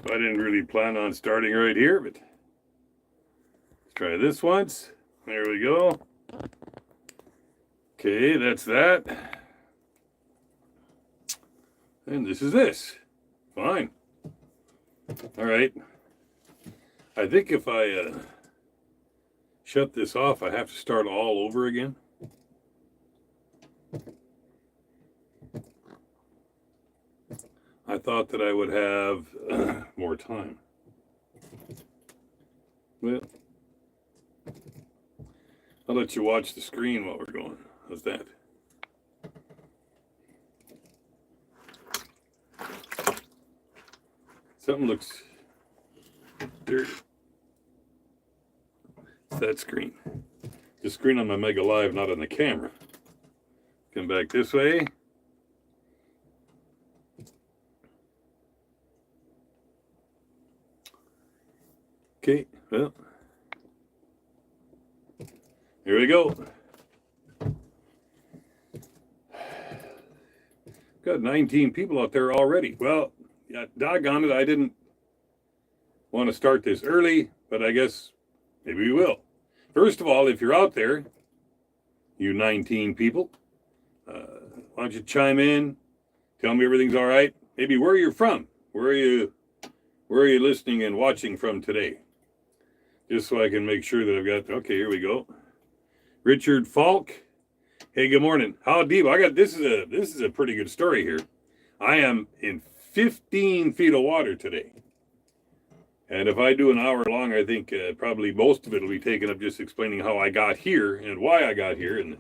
I didn't really plan on starting right here, but let's try this once. There we go. Okay, that's that. And this is this. Fine. All right. I think if I shut this off, I have to start all over again. I thought that I would have more time. Well, I'll let you watch the screen while we're going. How's that? Something looks dirty. It's that screen. The screen on my Mega Live, not on the camera. Come back this way. Okay, well, here we go. Got 19 people out there already. Well, yeah, doggone it, I didn't want to start this early, but I guess maybe we will. First of all, if you're out there, you 19 people, why don't you chime in, tell me everything's all right, maybe where you're from, where are you listening and watching from today? Just so I can make sure that I've got, okay, here we go. Richard Falk. Hey, good morning. How deep? This is a pretty good story here. I am in 15 feet of water today. And if I do an hour long, I think probably most of it will be taken up just explaining how I got here and why I got here and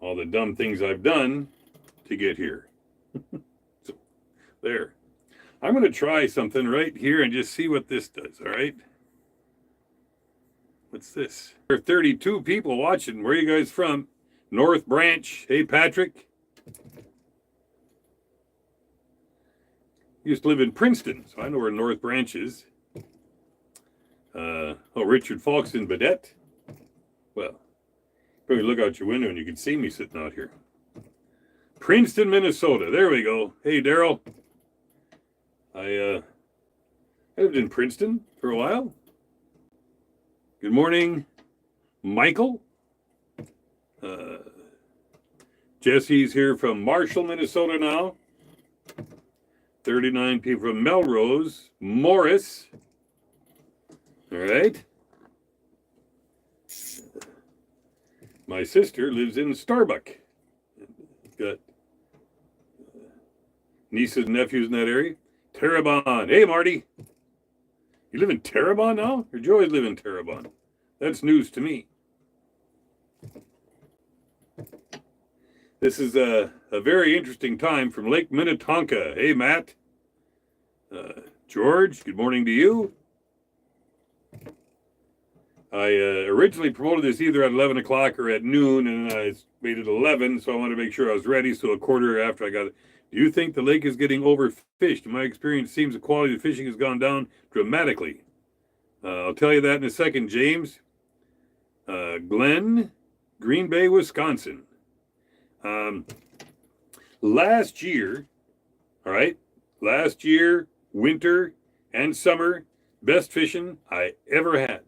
all the dumb things I've done to get here. So, there. I'm going to try something right here and just see what this does, all right? What's this? There are 32 people watching. Where are you guys from? North Branch. Hey, Patrick. Used to live in Princeton, so I know where North Branch is. Richard Falk's in Badette. Well, probably look out your window and you can see me sitting out here. Princeton, Minnesota. There we go. Hey, Daryl. I lived in Princeton for a while. Good morning, Michael. Jesse's here from Marshall, Minnesota now. 39 people from Melrose. Morris. All right. My sister lives in Starbuck. Got nieces and nephews in that area. Terrebonne. Hey, Marty. You live in Terrebonne now? Or did you always live in Terrebonne? That's news to me. This is a very interesting time from Lake Minnetonka. Hey, Matt. George, good morning to you. I originally promoted this either at 11 o'clock or at noon, and I made it 11, so I wanted to make sure I was ready, so a quarter after I got it. Do you think the lake is getting overfished? In my experience, it seems the quality of fishing has gone down dramatically. I'll tell you that in a second, James. Glenn, Green Bay, Wisconsin. Last year, all right, winter and summer, best fishing I ever had.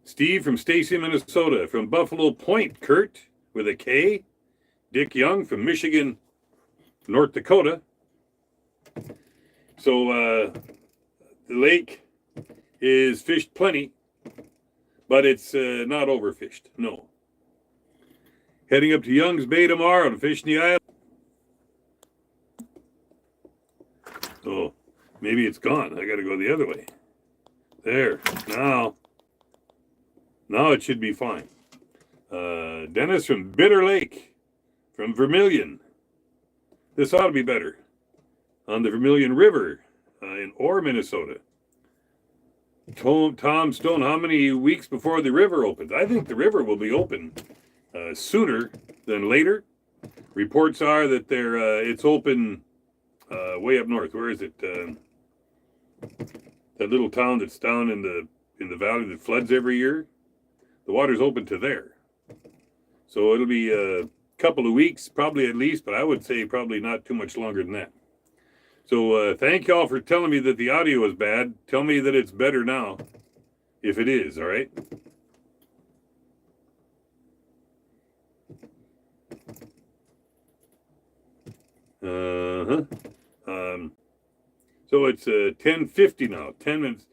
Steve from Stacy, Minnesota. From Buffalo Point, Kurt with a K. Dick Young from Michigan, North Dakota. So the lake is fished plenty, but it's not overfished, no. Heading up to Young's Bay tomorrow to fish in the island. Oh, maybe it's gone. I got to go the other way. There, now it should be fine. Dennis from Bitter Lake, from Vermilion. This ought to be better. On the Vermilion River in Orr, Minnesota. Tom Stone, how many weeks before the river opens? I think the river will be open sooner than later. Reports are that it's open way up north. Where is it? That little town that's down in the valley that floods every year. The water's open to there. So it'll be a couple of weeks, probably at least, but I would say probably not too much longer than that. So thank y'all for telling me that the audio is bad. Tell me that it's better now, if it is, all right? Uh-huh. So it's 10:50 now, 10 minutes.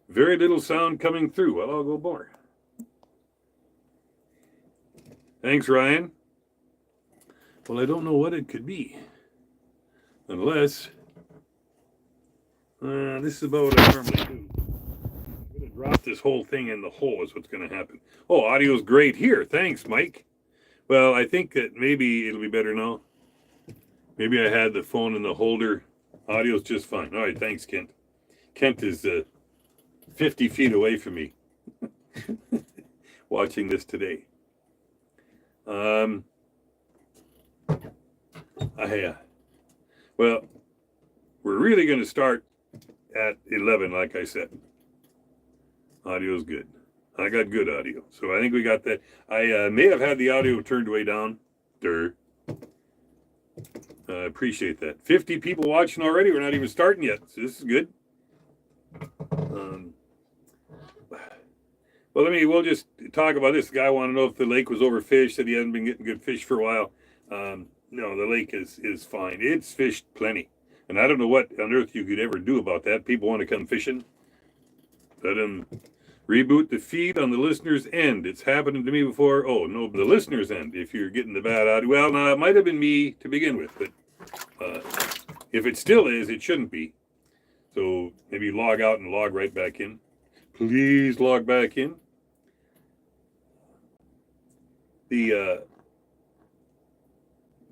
Very little sound coming through. Well, I'll go more. Thanks, Ryan. Well, I don't know what it could be. Unless, this is about what I normally do. I'm going to drop this whole thing in the hole is what's going to happen. Oh, audio's great here. Thanks, Mike. Well, I think that maybe it'll be better now. Maybe I had the phone in the holder. Audio's just fine. All right, thanks, Kent. Kent is 50 feet away from me watching this today. Well, we're really going to start at 11, like I said. Audio's good. I got good audio. So I think we got that. I may have had the audio turned way down. I appreciate that. 50 people watching already. We're not even starting yet. So this is good. Well, we'll just talk about this. The guy wanted to know if the lake was overfished, said he hadn't been getting good fish for a while. No, the lake is fine. It's fished plenty. And I don't know what on earth you could ever do about that. People want to come fishing. Let them reboot the feed on the listener's end. It's happened to me before. Oh, no, the listener's end, if you're getting the bad audio. Well, now, it might have been me to begin with, but if it still is, it shouldn't be. So maybe log out and log right back in. Please log back in. The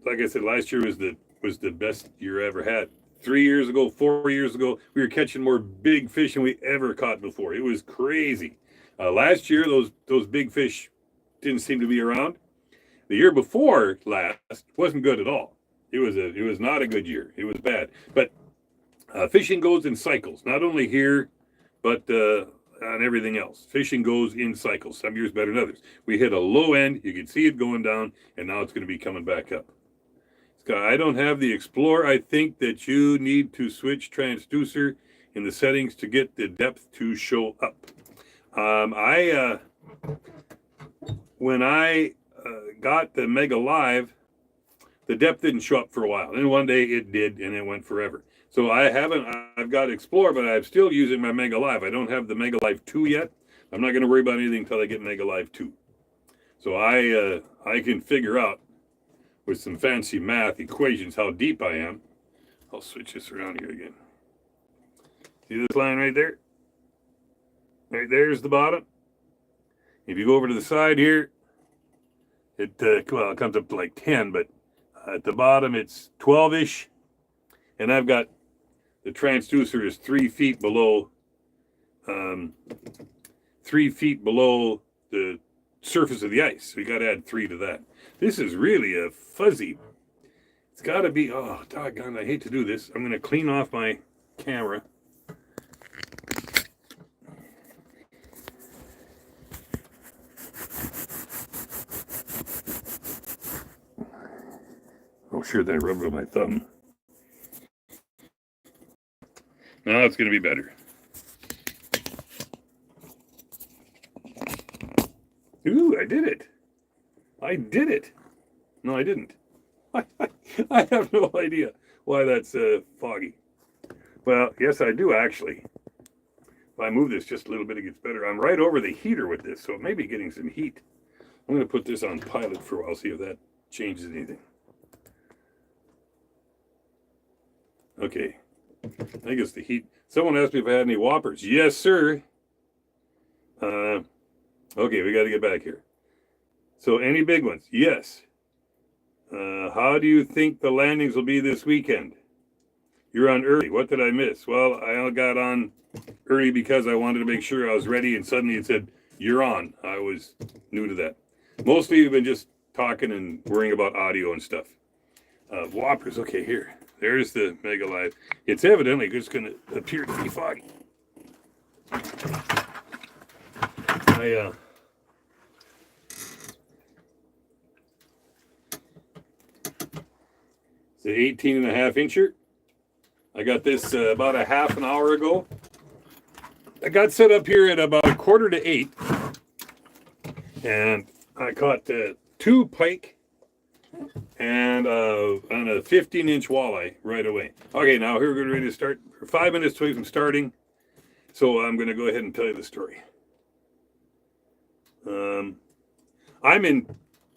like I said, last year was the best year I ever had. 3 years ago, 4 years ago, we were catching more big fish than we ever caught before. It was crazy. Last year, those big fish didn't seem to be around. The year before last wasn't good at all. It was not a good year. It was bad. But fishing goes in cycles. Not only here, but on everything else. Fishing goes in cycles. Some years better than others. We hit a low end. You can see it going down, and now it's going to be coming back up. I don't have the Explorer. I think that you need to switch transducer in the settings to get the depth to show up. When I got the Mega Live, the depth didn't show up for a while. Then one day it did, and it went forever. So I've got Explorer, but I'm still using my Mega Live. I don't have the Mega Live 2 yet. I'm not going to worry about anything until I get Mega Live 2. So I can figure out with some fancy math equations how deep I am. I'll switch this around here again. See this line right there? Right there's the bottom. If you go over to the side here, it comes up to like 10, but at the bottom it's 12-ish, and I've got the transducer is 3 feet below, 3 feet below the surface of the ice. So you got to add 3 to that. This is really a fuzzy. It's got to be. Oh, doggone! I hate to do this. I'm going to clean off my camera. Oh, sure, then I rubbed it with my thumb. Now it's going to be better. Ooh, I did it. I did it. No, I didn't. I have no idea why that's foggy. Well, yes, I do actually. If I move this just a little bit, it gets better. I'm right over the heater with this, so it may be getting some heat. I'm going to put this on pilot for a while, see if that changes anything. Okay. I think it's the heat. Someone asked me if I had any whoppers. Yes, sir. Okay, we got to get back here. So any big ones? Yes. How do you think the landings will be this weekend? You're on early. What did I miss? Well, I got on early because I wanted to make sure I was ready, and suddenly it said, you're on. I was new to that. Mostly you've been just talking and worrying about audio and stuff. Whoppers. Okay, here. There's the Mega Live. It's evidently just going to appear to be foggy. It's an 18.5 incher. I got this about a half an hour ago. I got set up here at about 7:45, and I caught 2 pike and a 15-inch walleye right away. Okay, now here we're ready to start. We're 5 minutes away from starting, so I'm going to go ahead and tell you the story. I'm in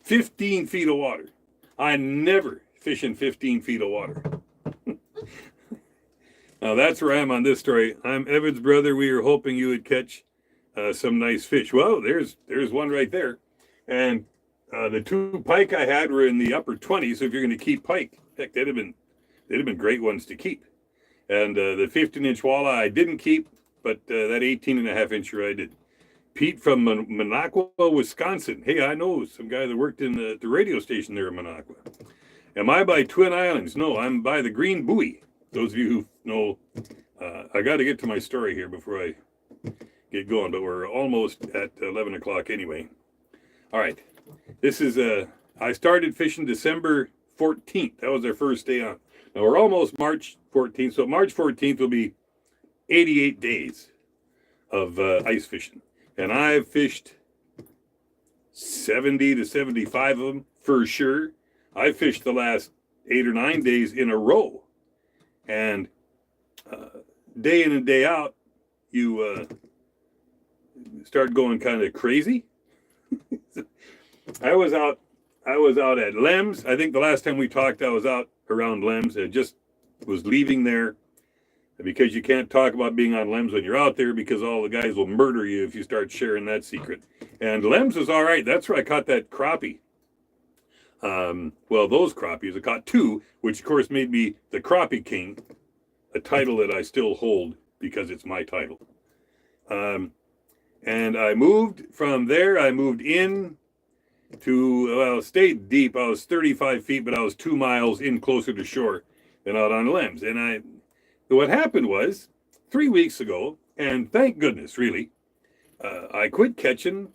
15 feet of water. I never fish in 15 feet of water. Now that's where I am on this story. I'm Evan's brother. We were hoping you would catch some nice fish. Well, there's one right there. And the 2 pike I had were in the upper 20s. So if you're going to keep pike, heck, they'd have been great ones to keep. And the 15-inch walleye I didn't keep, but that 18.5-incher I did. Pete from Minocqua, Wisconsin. Hey, I know some guy that worked in the radio station there in Minocqua. Am I by Twin Islands? No, I'm by the Green Buoy. Those of you who know, I got to get to my story here before I get going, but we're almost at 11 o'clock anyway. All right. This is, I started fishing December 14th. That was our first day on. Now we're almost March 14th. So March 14th will be 88 days of ice fishing. And I've fished 70 to 75 of them for sure. I fished the last 8 or 9 days in a row. And day in and day out, you start going kind of crazy. I was out at Lems. I think the last time we talked, I was out around Lems. I just was leaving there because you can't talk about being on Lems when you're out there because all the guys will murder you if you start sharing that secret. And Lems was all right. That's where I caught that crappie. Well, those crappies, I caught 2, which of course made me the crappie king, a title that I still hold because it's my title. And I moved from there. I moved in to, well, stayed deep. I was 35 feet, but I was 2 miles in closer to shore than out on Lems. And what happened was 3 weeks ago, and thank goodness, really, I quit catching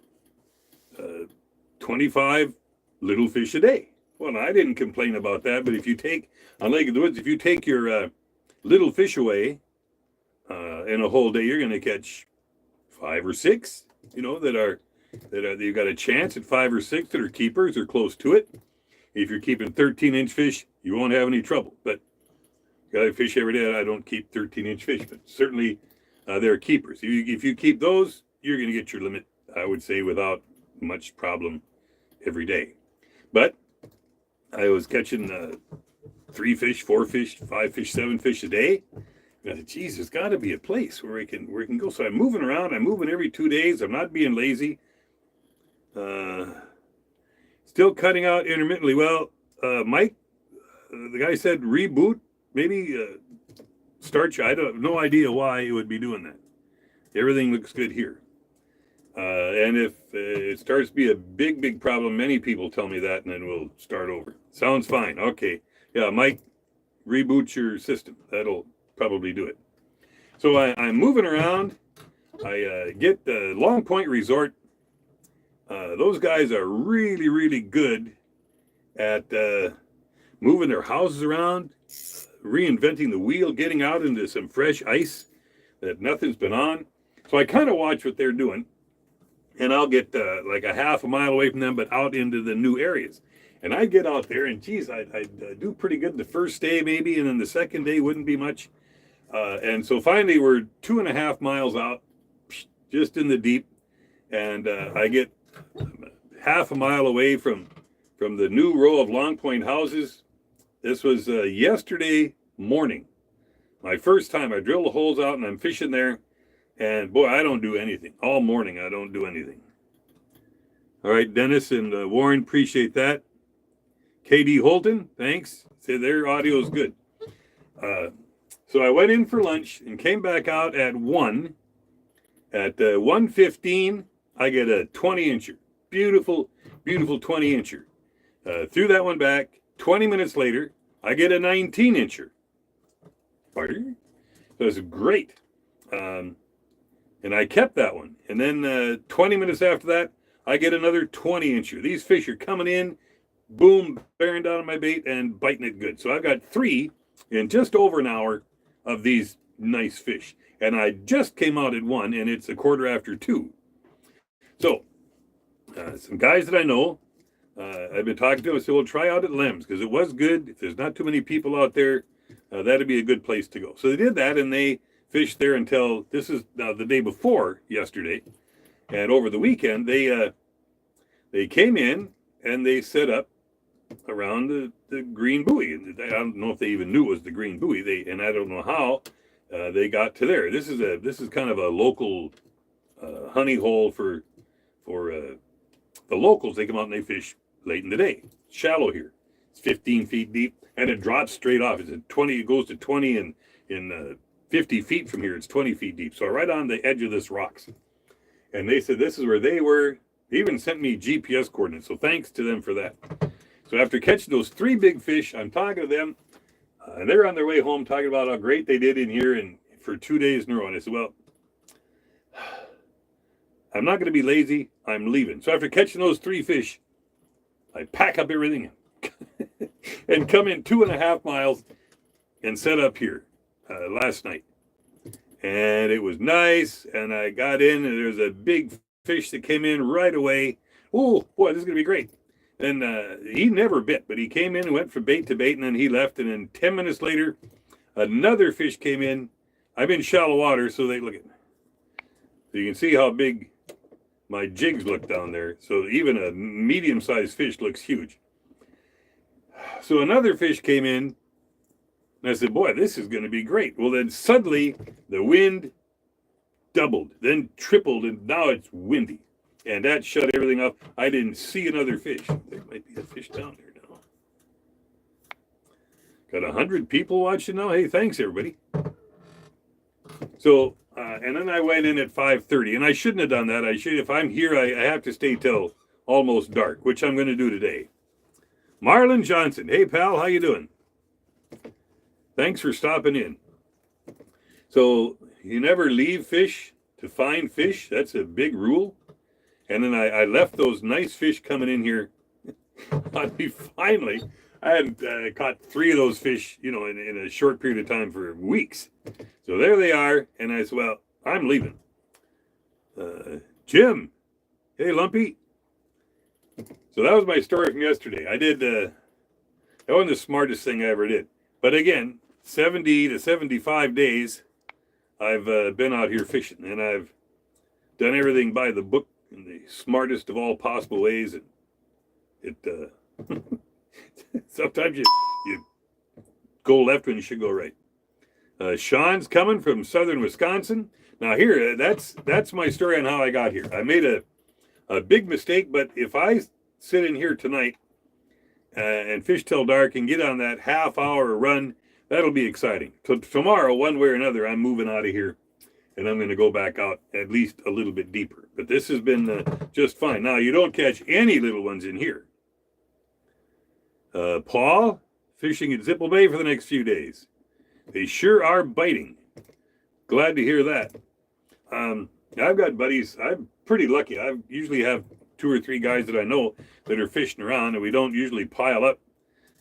25 little fish a day. Well, I didn't complain about that, but if you take, on Lake of the Woods, if you take your little fish away in a whole day, you're going to catch 5 or 6, that you've got a chance at 5 or 6 that are keepers or close to it. If you're keeping 13-inch fish, you won't have any trouble. But you got to fish every day. I don't keep 13-inch fish, but certainly they're keepers. If you keep those, you're going to get your limit, I would say, without much problem every day. But I was catching 3 fish, 4 fish, 5 fish, 7 fish a day. And I said, geez, there's got to be a place where we can go. So I'm moving around. I'm moving every 2 days. I'm not being lazy. Still cutting out intermittently. Well, Mike, the guy said reboot, maybe start you. I have no idea why it would be doing that. Everything looks good here. And if it starts to be a big problem, many people tell me that, and then we'll start over. Sounds fine. Okay. Yeah, Mike, reboot your system. That'll probably do it. So I'm moving around. I get the Long Point Resort. Those guys are really good at moving their houses around, reinventing the wheel, getting out into some fresh ice that nothing's been on. So I kind of watch what they're doing. And I'll get like a half a mile away from them, but out into the new areas. And I get out there, and geez, I'd do pretty good the first day maybe, and then the second day wouldn't be much. And so finally we're 2.5 miles out, just in the deep, and I get half a mile away from the new row of Long Point houses. This was yesterday morning. My first time. I drill the holes out, and I'm fishing there. And boy, I don't do anything. All morning, I don't do anything. All right, Dennis and Warren, appreciate that. KD Holton, thanks. Say their audio is good. So I went in for lunch and came back out at 1. At 1:15, I get a 20-incher. Beautiful 20-incher. Threw that one back. 20 minutes later, I get a 19-incher. So it's great. And I kept that one. And then 20 minutes after that, I get another 20-incher. These fish are coming in, boom, bearing down on my bait and biting it good. So I've got 3 in just over an hour of these nice fish. And I just came out at 1, and it's 2:15. So, some guys that I know, I've been talking to, I said, well, try out at Lem's, because it was good. If there's not too many people out there, that'd be a good place to go. So they did that, and they fished there until, this is now the day before yesterday. And over the weekend, they came in, and they set up around the green buoy. And I don't know if they even knew it was the green buoy. And I don't know how they got to there. This is kind of a local honey hole for the locals. They come out and they fish late in the day. It's shallow here. It's 15 feet deep, and it drops straight off. It's at 20. It goes to 20, and in 50 feet from here, it's 20 feet deep. So right on the edge of this rocks. And they said this is where they were. They even sent me GPS coordinates. So thanks to them for that. So after catching those 3 big fish, I'm talking to them. And they're on their way home talking about how great they did in here and for 2 days in a row. And I said, well, I'm not going to be lazy. I'm leaving. So after catching those 3 fish, I pack up everything and come in 2.5 miles and set up here last night. And it was nice. And I got in, and there's a big fish that came in right away. Oh, boy, this is going to be great. And he never bit, but he came in and went from bait to bait, and then he left. And then 10 minutes later, another fish came in. I'm in shallow water, so they look at. So you can see how big my jigs look down there. So even a medium-sized fish looks huge. So another fish came in, and I said, boy, this is going to be great. Well, then suddenly the wind doubled, then tripled, and now it's windy. And that shut everything off. I didn't see another fish. There might be a fish down there now. Got 100 people watching now. Hey, thanks, everybody. So, and then I went in at 5:30, and I shouldn't have done that. If I'm here, I have to stay till almost dark, which I'm going to do today. Marlon Johnson. Hey, pal, how you doing? Thanks for stopping in. So, you never leave fish to find fish. That's a big rule. And then I left those nice fish coming in here. Finally, I hadn't caught 3 of those fish, in a short period of time for weeks. So there they are. And I said, well, I'm leaving. Jim. Hey, Lumpy. So that was my story from yesterday. I did, that wasn't the smartest thing I ever did. But again, 70 to 75 days, I've been out here fishing. And I've done everything by the book in the smartest of all possible ways. And it sometimes you go left when you should go right. Sean's coming from southern Wisconsin. Now here, that's my story on how I got here. I made a big mistake, but if I sit in here tonight and fish till dark and get on that half-hour run, that'll be exciting. So tomorrow, one way or another, I'm moving out of here. And I'm going to go back out at least a little bit deeper. But this has been just fine. Now, you don't catch any little ones in here. Paul, fishing at Zipple Bay for the next few days. They sure are biting. Glad to hear that. I've got buddies. I'm pretty lucky. I usually have 2 or 3 guys that I know that are fishing around, and we don't usually pile up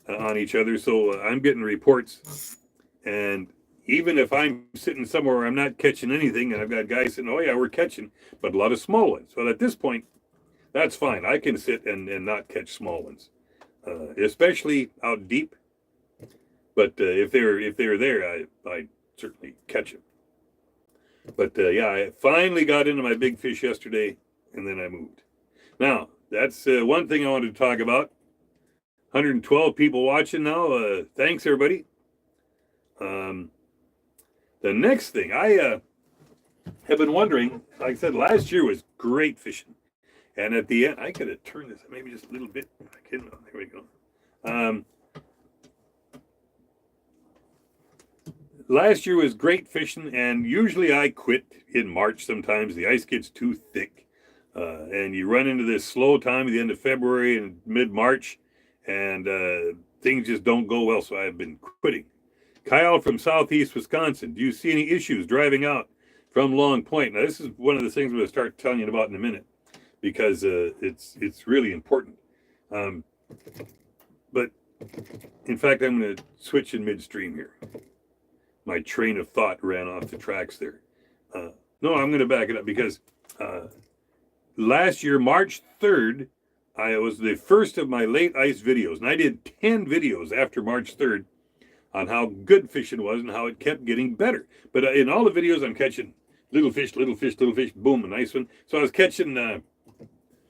on each other. So I'm getting reports. And even if I'm sitting somewhere where I'm not catching anything, and I've got guys saying, oh, yeah, we're catching, but a lot of small ones. So at this point, that's fine. I can sit and not catch small ones, especially out deep. But if they're there, I certainly catch them. But, yeah, I finally got into my big fish yesterday, and then I moved. Now, that's one thing I wanted to talk about. 112 people watching now. Thanks, everybody. The next thing, I have been wondering, like I said, last year was great fishing. And at the end, I could have turned this maybe just a little bit. There we go. Last year was great fishing, and usually I quit in March sometimes. The ice gets too thick, and you run into this slow time at the end of February and mid-March, and things just don't go well, so I've been quitting. Kyle from southeast Wisconsin, do you see any issues driving out from Long Point? Now, this is one of the things I'm going to start telling you about in a minute, because it's really important. But, in fact, I'm going to switch in midstream here. my train of thought ran off the tracks there. No, I'm going to back it up because last year, March 3rd, I was the first of my late ice videos, and I did 10 videos after March 3rd on how good fishing was and how it kept getting better. But in all the videos, I'm catching little fish, boom, a nice one. So I was catching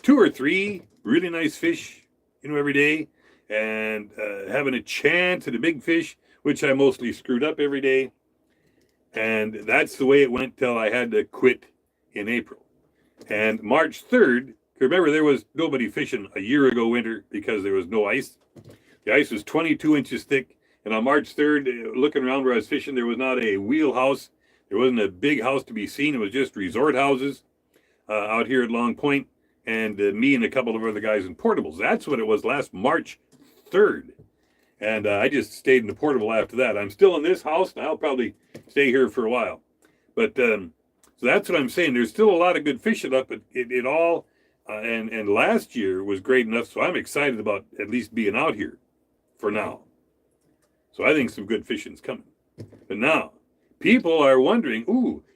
2 or 3 really nice fish, every day, and having a chance at a big fish, which I mostly screwed up every day. And that's the way it went till I had to quit in April. And March 3rd, remember there was nobody fishing a year ago winter because there was no ice. The ice was 22 inches thick. And on March 3rd, looking around where I was fishing, there was not a wheelhouse. There wasn't a big house to be seen. It was just resort houses out here at Long Point. And me and a couple of other guys in portables. That's what it was last March 3rd. And I just stayed in the portable after that. I'm still in this house, and I'll probably stay here for a while. But so that's what I'm saying. There's still a lot of good fishing up. But it all, and last year was great enough. So I'm excited about at least being out here for now. So I think some good fishing's coming. But now, people are wondering,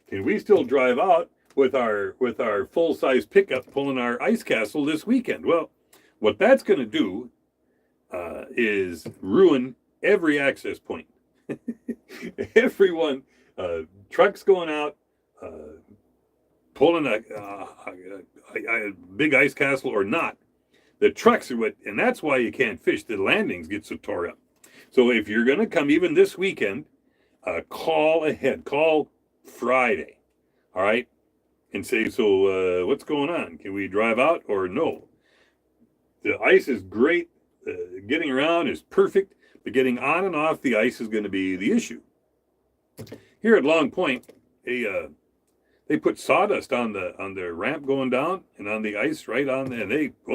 can we still drive out with our full-size pickup pulling our ice castle this weekend? Well, what that's going to do is ruin every access point. Everyone, trucks going out, pulling a big ice castle or not. The trucks are what, and that's why you can't fish. The landings get so tore up. So if you're going to come even this weekend, call ahead. Call Friday, all right? And say, so what's going on? Can we drive out or no? The ice is great. Getting around is perfect, but getting on and off the ice is going to be the issue. Here at Long Point, they put sawdust on the ramp going down and on the ice right on there. And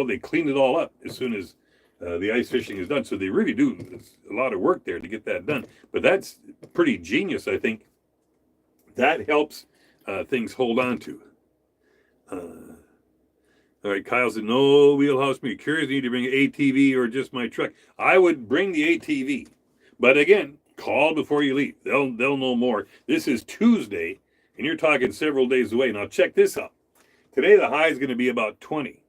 they clean it all up as soon as the ice fishing is done. So they really do. It's a lot of work there to get that done. But that's pretty genius, I think. That helps things hold on to. All right, Kyle said, no wheelhouse me. Curious, need to bring an ATV or just my truck. I would bring the ATV. But again, call before you leave. They'll know more. This is Tuesday, and you're talking several days away. Now, check this out. Today, the high is going to be about 20.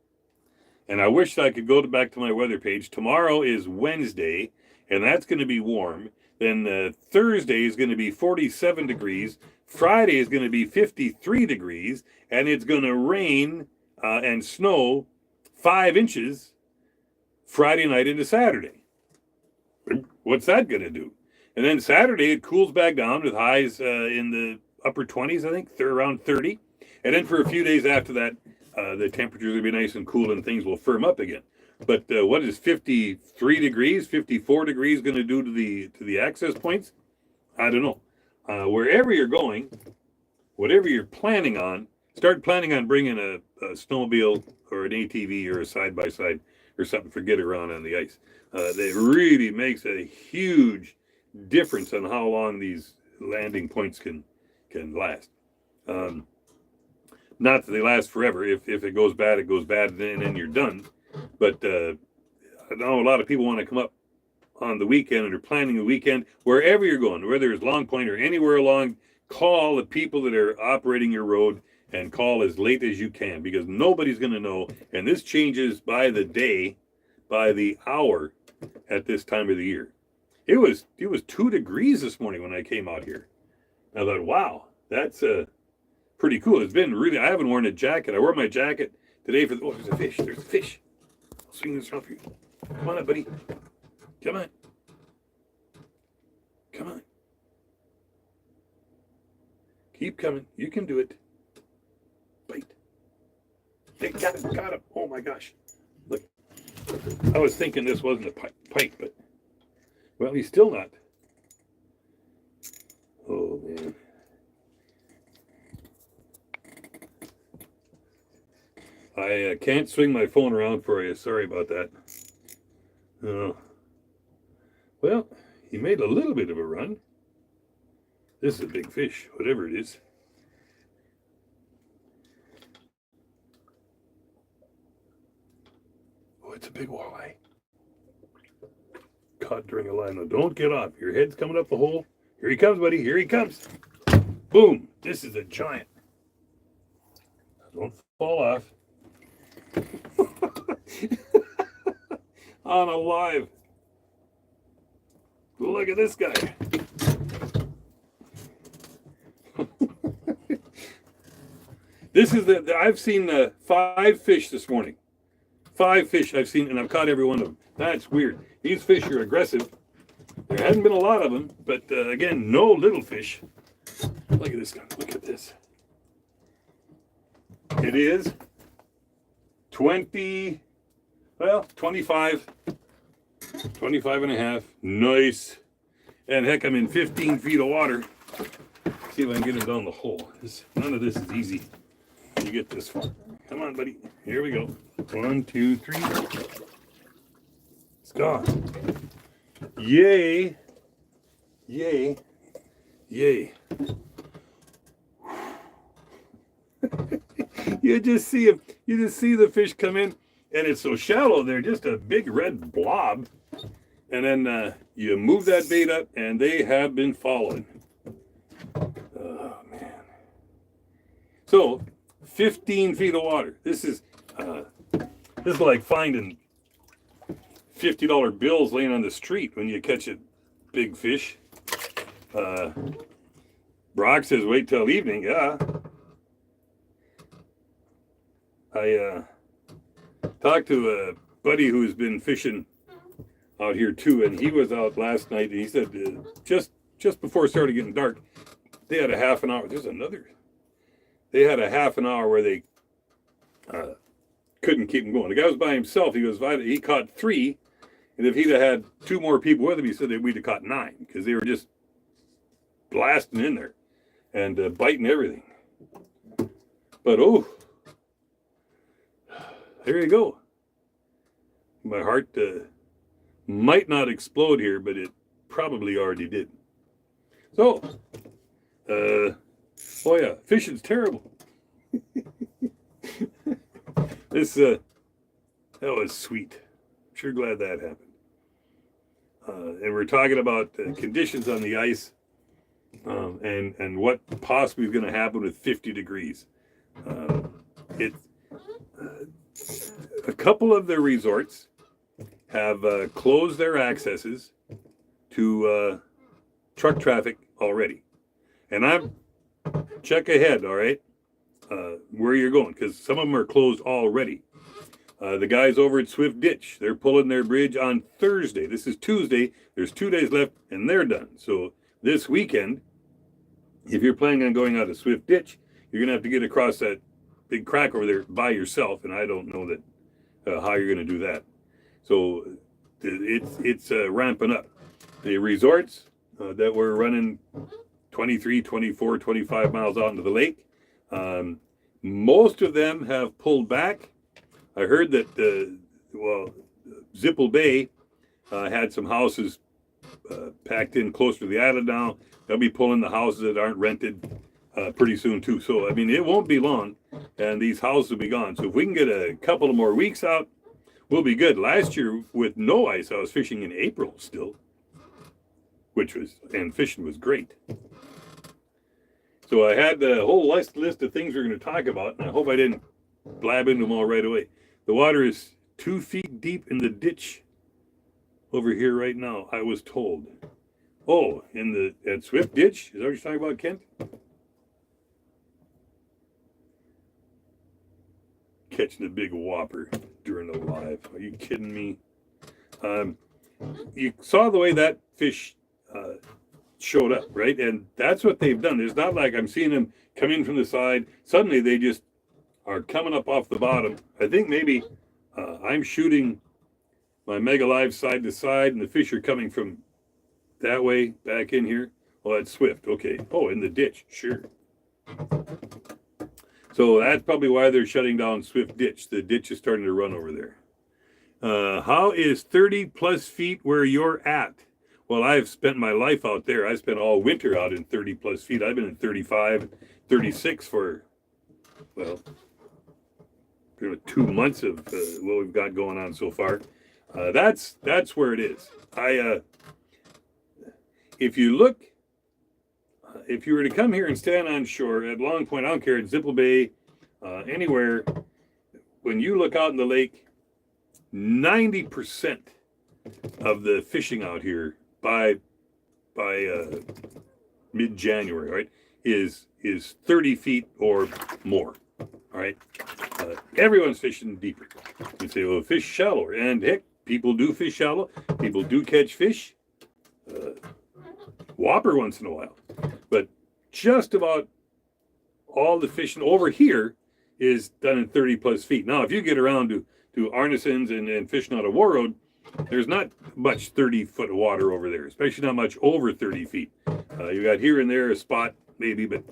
And I wish I could go back to my weather page. Tomorrow is Wednesday, and that's going to be warm. Then Thursday is going to be 47 degrees. Friday is going to be 53 degrees, and it's going to rain and snow 5 inches Friday night into Saturday. What's that going to do? And then Saturday, it cools back down with highs in the upper 20s, I think, around 30. And then for a few days after that, the temperatures will be nice and cool and things will firm up again. But what is 53 degrees, 54 degrees going to do to the access points? I don't know. Wherever you're going, whatever you're planning on, start planning on bringing a snowmobile or an ATV or a side-by-side or something for get around on the ice. That really makes a huge difference on how long these landing points can last. Not that they last forever. If it goes bad, it goes bad, and then you're done. But I know a lot of people want to come up on the weekend and are planning the weekend. Wherever you're going, whether it's Long Point or anywhere along, call the people that are operating your road and call as late as you can, because nobody's going to know. And this changes by the day, by the hour at this time of the year. It was 2 degrees this morning when I came out here. I thought, wow, that's pretty cool. It's been really, I haven't worn a jacket. I wore my jacket today for, there's a fish. There's a fish. I'll swing this around for you. Come on up, buddy. Come on. Come on. Keep coming. You can do it. Bite. They got him. Oh my gosh. Look. I was thinking this wasn't a pike, but, well, he's still not. Oh, man. I can't swing my phone around for you. Sorry about that. Well, he made a little bit of a run. This is a big fish, whatever it is. Oh, it's a big walleye. Caught during a line. Now, don't get off. Your head's coming up the hole. Here he comes, buddy. Here he comes. Boom. This is a giant. Don't fall off. On a live. Look at this guy. This is I've seen 5 fish this morning. 5 fish I've seen, and I've caught every one of them. That's weird. These fish are aggressive. There hasn't been a lot of them, but again, no little fish. Look at this guy. Look at this. It is 25 and a half. Nice. And heck, I'm in 15 feet of water. See if I can get it down the hole. None of this is easy. You get this far. Come on, buddy. Here we go. 1, 2, 3. It's gone. Yay. Yay. Yay. You just see him. You just see the fish come in, and it's so shallow. They're just a big red blob. And then you move that bait up, and they have been following. Oh, man. So, 15 feet of water. This is like finding $50 bills laying on the street when you catch a big fish. Brock says, wait till evening. Yeah. I talked to a buddy who's been fishing out here too, and he was out last night, and he said just before it started getting dark, they had a half an hour. They had a half an hour where they couldn't keep him going. The guy was by himself. He caught 3, and if he'd have had 2 more people with him, he said that we'd have caught 9 because they were just blasting in there and biting everything. But there you go. My heart might not explode here, but it probably already did. So, oh yeah, fishing's terrible. That was sweet. Sure glad that happened. And we're talking about conditions on the ice and what possibly is going to happen with 50 degrees. A couple of the resorts have closed their accesses to truck traffic already. And I'm check ahead, all right, where you're going, because some of them are closed already. The guys over at Swift Ditch, they're pulling their bridge on Thursday. This is Tuesday. There's 2 days left, and they're done. So this weekend, if you're planning on going out of Swift Ditch, you're going to have to get across that big crack over there by yourself, and I don't know that how you're going to do that. So it's ramping up. The resorts that were running 23, 24, 25 miles out into the lake, most of them have pulled back. I heard that, Zipple Bay had some houses packed in closer to the island now. They'll be pulling the houses that aren't rented pretty soon too. So, I mean, it won't be long, and these houses will be gone. So if we can get a couple of more weeks out, we'll be good. Last year, with no ice, I was fishing in April still, and fishing was great. So I had the whole list of things we're going to talk about, and I hope I didn't blab into them all right away. The water is 2 feet deep in the ditch over here right now, I was told. Oh, at Swift Ditch? Is that what you're talking about, Kent? Catching a big whopper during the live. Are you kidding me? You saw the way that fish showed up, right? And that's what they've done. It's not like I'm seeing them come in from the side. Suddenly they just are coming up off the bottom. I think maybe I'm shooting my Mega Live side to side, and the fish are coming from that way back in here. Well, that's Swift. Okay. Oh, in the ditch. Sure. So that's probably why they're shutting down Swift Ditch. The ditch is starting to run over there. How is 30 plus feet where you're at? Well, I've spent my life out there. I spent all winter out in 30 plus feet. I've been in 35, 36 for, 2 months of what we've got going on so far. That's where it is. If you look if you were to come here and stand on shore at Long Point, I don't care, at Zipple Bay, anywhere, when you look out in the lake, 90% of the fishing out here by mid-January, right, is 30 feet or more. All right, everyone's fishing deeper. You say, well, fish shallower, and heck, people do fish shallow. People do catch fish, whopper once in a while, but just about all the fishing over here is done in 30 plus feet. Now, if you get around to Arneson's and fishing out of War Road, there's not much 30-foot of water over there, especially not much over 30 feet. You got here and there a spot maybe, but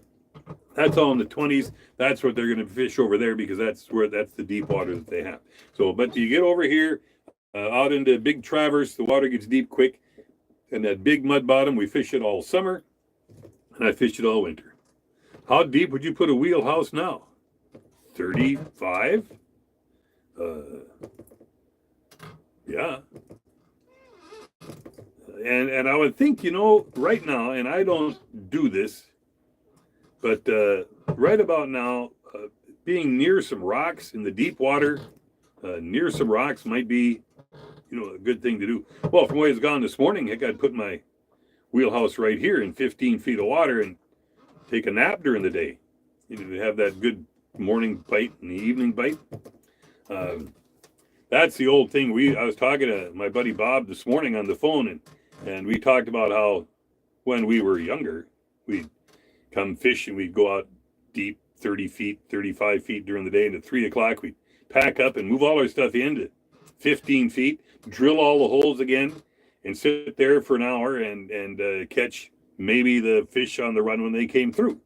that's all in the 20s. That's what they're going to fish over there because that's the deep water that they have. So, but you get over here out into Big Traverse, the water gets deep quick, and that big mud bottom, we fish it all summer, and I fish it all winter. How deep would you put a wheelhouse now? 35? Yeah. And I would think, right now, and I don't do this, but right about now, being near some rocks in the deep water, near some rocks might be, a good thing to do. Well, from where it's gone this morning, heck, I'd put my wheelhouse right here in 15 feet of water and take a nap during the day. To have that good morning bite and the evening bite. That's the old thing. I was talking to my buddy Bob this morning on the phone, and we talked about how when we were younger, we'd come fish and we'd go out deep 30 feet, 35 feet during the day, and at 3 o'clock we'd pack up and move all our stuff into 15 feet, drill all the holes again, and sit there for an hour and catch maybe the fish on the run when they came through.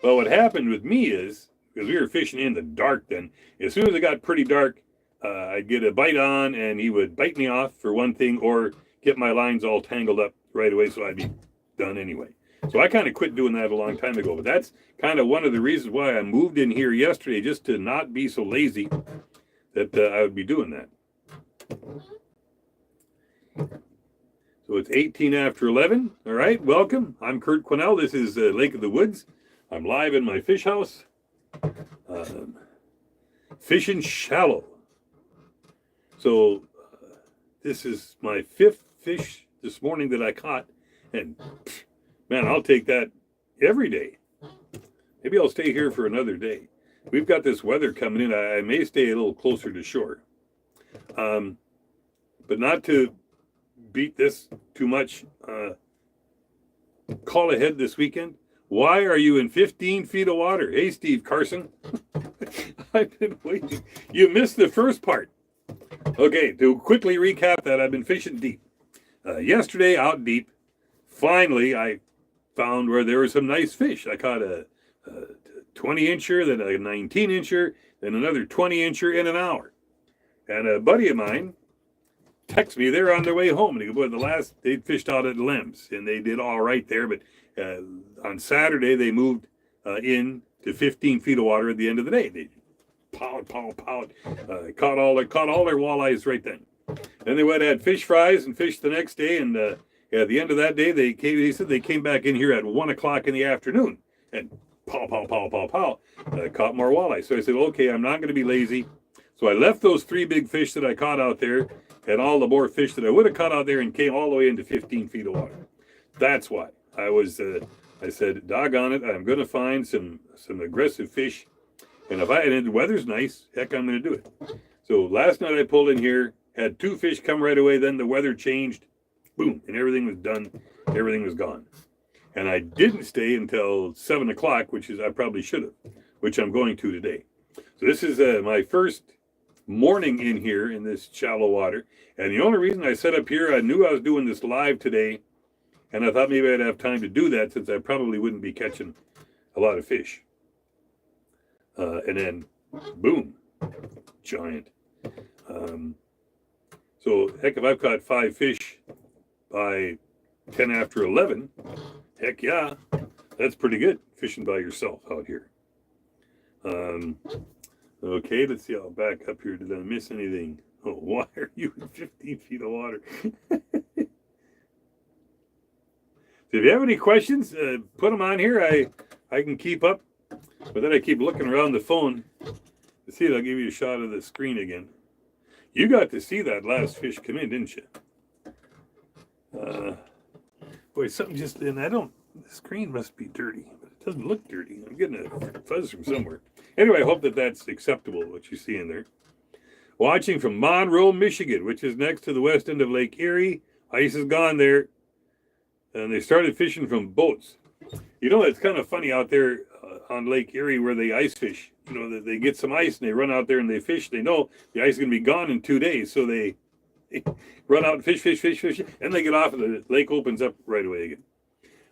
Well, what happened with me is, because we were fishing in the dark then, as soon as it got pretty dark, I'd get a bite on and he would bite me off for one thing or get my lines all tangled up right away, so I'd be done anyway. So I kind of quit doing that a long time ago, but that's kind of one of the reasons why I moved in here yesterday, just to not be so lazy that I would be doing that. So it's 18 after 11. All right, welcome. I'm Kurt Quinnell. This is Lake of the Woods. I'm live in my fish house, fishing shallow. So this is my 5th fish this morning that I caught, and man, I'll take that every day. Maybe I'll stay here for another day. We've got this weather coming in. I may stay a little closer to shore, but not to beat this too much. Call ahead this weekend. Why are you in 15 feet of water? Hey, Steve Carson. I've been waiting. You missed the first part. Okay, to quickly recap that, I've been fishing deep. Yesterday, out deep, finally, I found where there were some nice fish. I caught a 20-incher, then a 19-incher, then another 20-incher in an hour. And a buddy of mine texted me. They're on their way home. And he goes, they fished out at Lems, and they did all right there. But on Saturday, they moved in to 15 feet of water at the end of the day. They pout. Caught all their walleyes right then. Then they went and had fish fries and fished the next day. And at the end of that day, he said they came back in here at 1 o'clock in the afternoon and caught more walleyes. So I said, okay, I'm not going to be lazy. So I left those 3 big fish that I caught out there and all the more fish that I would have caught out there and came all the way into 15 feet of water. That's why I said, doggone it, I'm going to find some aggressive fish. And the weather's nice, heck, I'm going to do it. So last night I pulled in here, had 2 fish come right away. Then the weather changed, boom, and everything was done. Everything was gone. And I didn't stay until 7 o'clock, which I probably should have, which I'm going to today. So this is my first morning in here in this shallow water. And the only reason I set up here, I knew I was doing this live today, and I thought maybe I'd have time to do that since I probably wouldn't be catching a lot of fish. And then, boom, giant. So, heck, if I've caught 5 fish by 10 after 11, heck yeah, that's pretty good fishing by yourself out here. Okay, let's see. I'll back up here. Did I miss anything? Oh, why are you in 15 feet of water? So if you have any questions, put them on here. I can keep up, but then I keep looking around the phone to see if I'll give you a shot of the screen again. You got to see that last fish come in, didn't you? Boy, something just, and the screen must be dirty, but it doesn't look dirty. I'm getting a fuzz from somewhere. Anyway, I hope that that's acceptable, what you see in there. Watching from Monroe, Michigan, which is next to the west end of Lake Erie. Ice is gone there, and they started fishing from boats. You know, it's kind of funny out there on Lake Erie where they ice fish. You know, they get some ice and they run out there and they fish. They know the ice is going to be gone in 2 days, so they run out and fish, and they get off and the lake opens up right away again.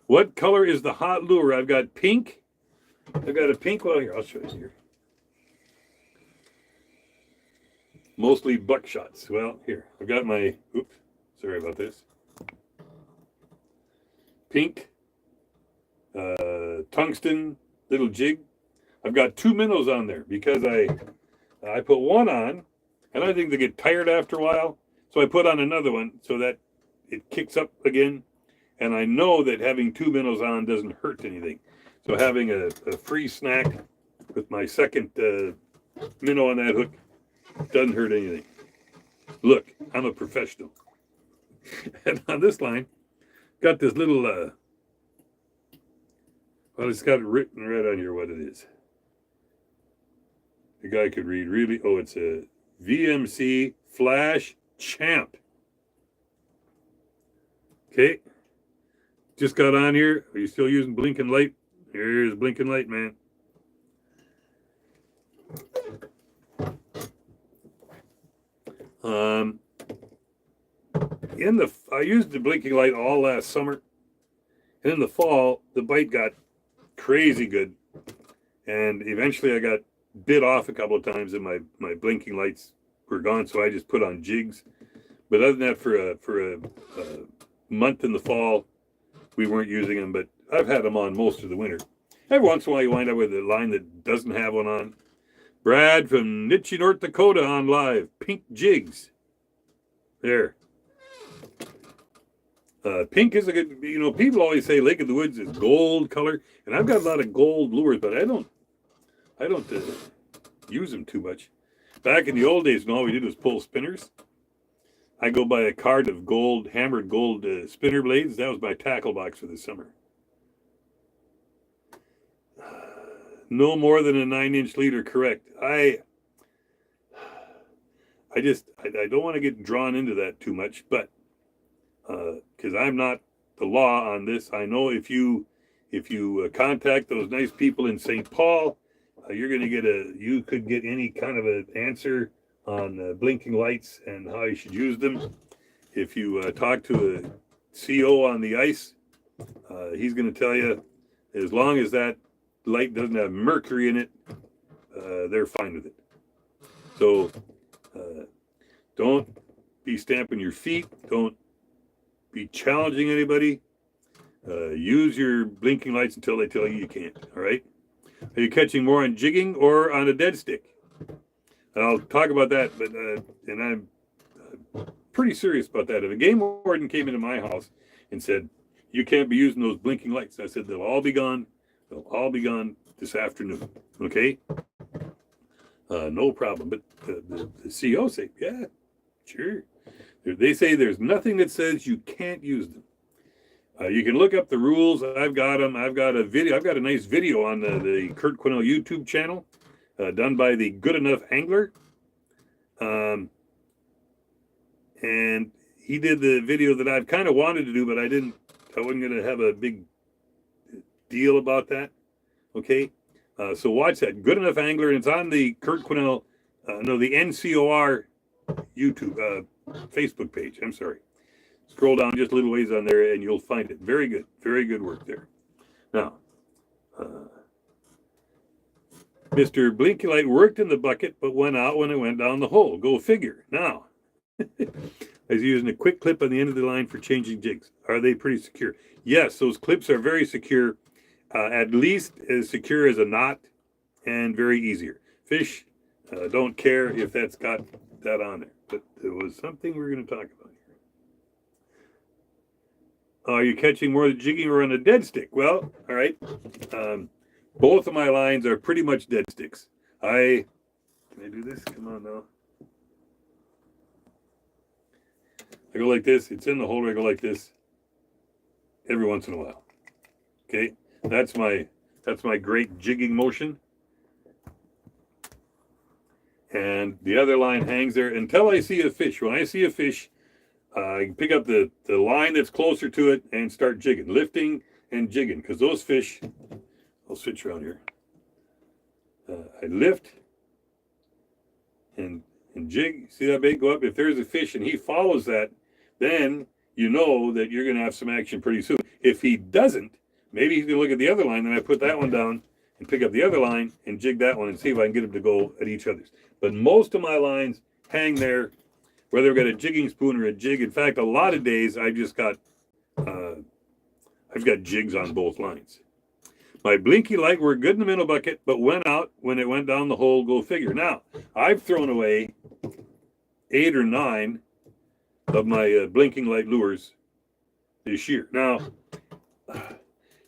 What color is the hot lure? I've got pink. I've got a pink one here. I'll show you here. Mostly buckshots. Well, here. I've got my, oops, sorry about this. Pink, tungsten little jig. I've got 2 minnows on there because I put one on, and I think they get tired after a while. So I put on another one so that it kicks up again. And I know that having 2 minnows on doesn't hurt anything. So having a free snack with my second minnow on that hook doesn't hurt anything. Look, I'm a professional. And on this line, got this little, well, it's got it written right on here what it is. The guy could read really, oh, it's a VMC Flash Champ. Okay. Just got on here. Are you still using blinking light? Here's blinking light, man. I used the blinking light all last summer, and in the fall the bite got crazy good, and eventually I got bit off a couple of times, and my blinking lights were gone. So I just put on jigs. But other than that, for a month in the fall, we weren't using them. But I've had them on most of the winter. Every once in a while, you wind up with a line that doesn't have one on. Brad from Nitchie, North Dakota on live. Pink jigs. There. Pink is a good, you know, people always say Lake of the Woods is gold color. And I've got a lot of gold lures, but I don't use them too much. Back in the old days, when all we did was pull spinners, I go buy a cart of gold, hammered gold spinner blades. That was my tackle box for the summer. No more than a 9-inch leader, correct. I don't want to get drawn into that too much, but because I'm not the law on this. I know if you contact those nice people in St. Paul, you're going to get you could get any kind of an answer on blinking lights and how you should use them. If you talk to a CO on the ice, he's going to tell you as long as that light doesn't have mercury in it, they're fine with it. So don't be stamping your feet. Don't be challenging anybody. Use your blinking lights until they tell you you can't. All right. Are you catching more on jigging or on a dead stick? I'll talk about that, but and I'm pretty serious about that. If a game warden came into my house and said, you can't be using those blinking lights, I said, they'll all be gone. They'll all be gone this afternoon. Okay? No problem. But the CO say, yeah, sure. They say there's nothing that says you can't use them. You can look up the rules. I've got them. I've got a video. I've got a nice video on the Kurt Quinnell YouTube channel done by the Good Enough Angler. And he did the video that I've kind of wanted to do, but I wasn't going to have a big deal about that. Okay. So watch that. Good Enough Angler. And it's on the Kurt Quinnell, the NCOR YouTube, Facebook page. I'm sorry. Scroll down just a little ways on there and you'll find it. Very good. Very good work there. Now, Mr. Blinky Light worked in the bucket, but went out when it went down the hole. Go figure. Now, I was using a quick clip on the end of the line for changing jigs. Are they pretty secure? Yes, those clips are very secure. At least as secure as a knot and very easier. Fish don't care if that's got that on there. But there was something we're going to talk about Are you catching more of the jigging or on a dead stick? Well, all right. Both of my lines are pretty much dead sticks. Can I do this? Come on now. I go like this. It's in the holder. I go like this every once in a while. Okay, that's my great jigging motion. And the other line hangs there until I see a fish. When I see a fish, I can pick up the line that's closer to it and start jigging, lifting and jigging. Because those fish, I'll switch around here. I lift and jig. See that bait go up? If there's a fish and he follows that, then you know that you're going to have some action pretty soon. If he doesn't, maybe he's going to look at the other line. Then I put that one down and pick up the other line and jig that one and see if I can get him to go at each other's. But most of my lines hang there, whether I've got a jigging spoon or a jig. In fact, a lot of days I've got jigs on both lines. My blinky light were good in the minnow bucket, but went out when it went down the hole. Go figure. Now I've thrown away 8 or 9 of my blinking light lures this year. Now,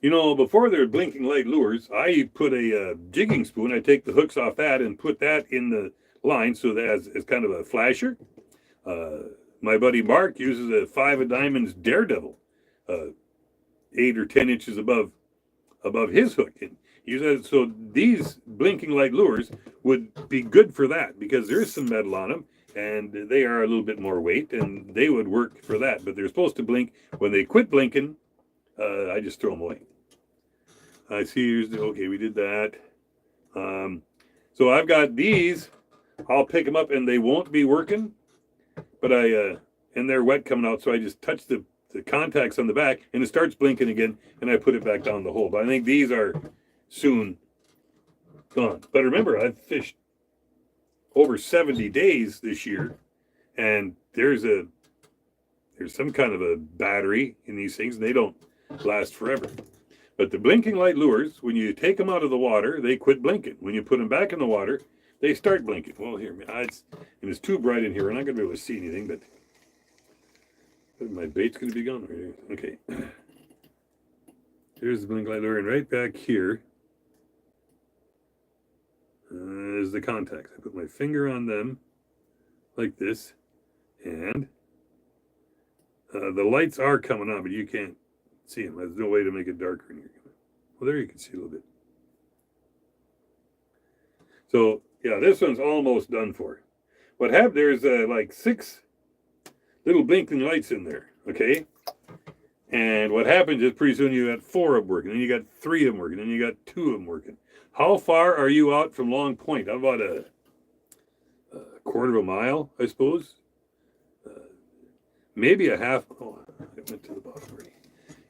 you know, before there were blinking light lures, I put a jigging spoon. I take the hooks off that and put that in the line so that as kind of a flasher. My buddy Mark uses a 5 of diamonds Daredevil, 8 or 10 inches above his hook. And so these blinking light lures would be good for that because there's some metal on them and they are a little bit more weight and they would work for that. But they're supposed to blink. When they quit blinking, I just throw them away. I see. Okay, we did that. So I've got these. I'll pick them up and they won't be working, but and they're wet coming out. So I just touch the contacts on the back and it starts blinking again and I put it back down the hole. But I think these are soon gone. But remember, I've fished over 70 days this year and there's some kind of a battery in these things and they don't last forever. But the blinking light lures, when you take them out of the water, they quit blinking. When you put them back in the water, they start blinking. Well, here, it's too bright in here. We're not going to be able to see anything, but my bait's going to be gone right here. Okay. Here's the blinking light lure, and right back here is the contacts. I put my finger on them like this, and the lights are coming on, but you can't see them. There's no way to make it darker in here. Well, there you can see a little bit. So, yeah, this one's almost done for. What happened, there's like 6 little blinking lights in there, okay? And what happens is pretty soon you got 4 of them working, then you got 3 of them working, then you got 2 of them working. How far are you out from Long Point? About a quarter of a mile, I suppose. Maybe a half. Oh, I went to the bottom already.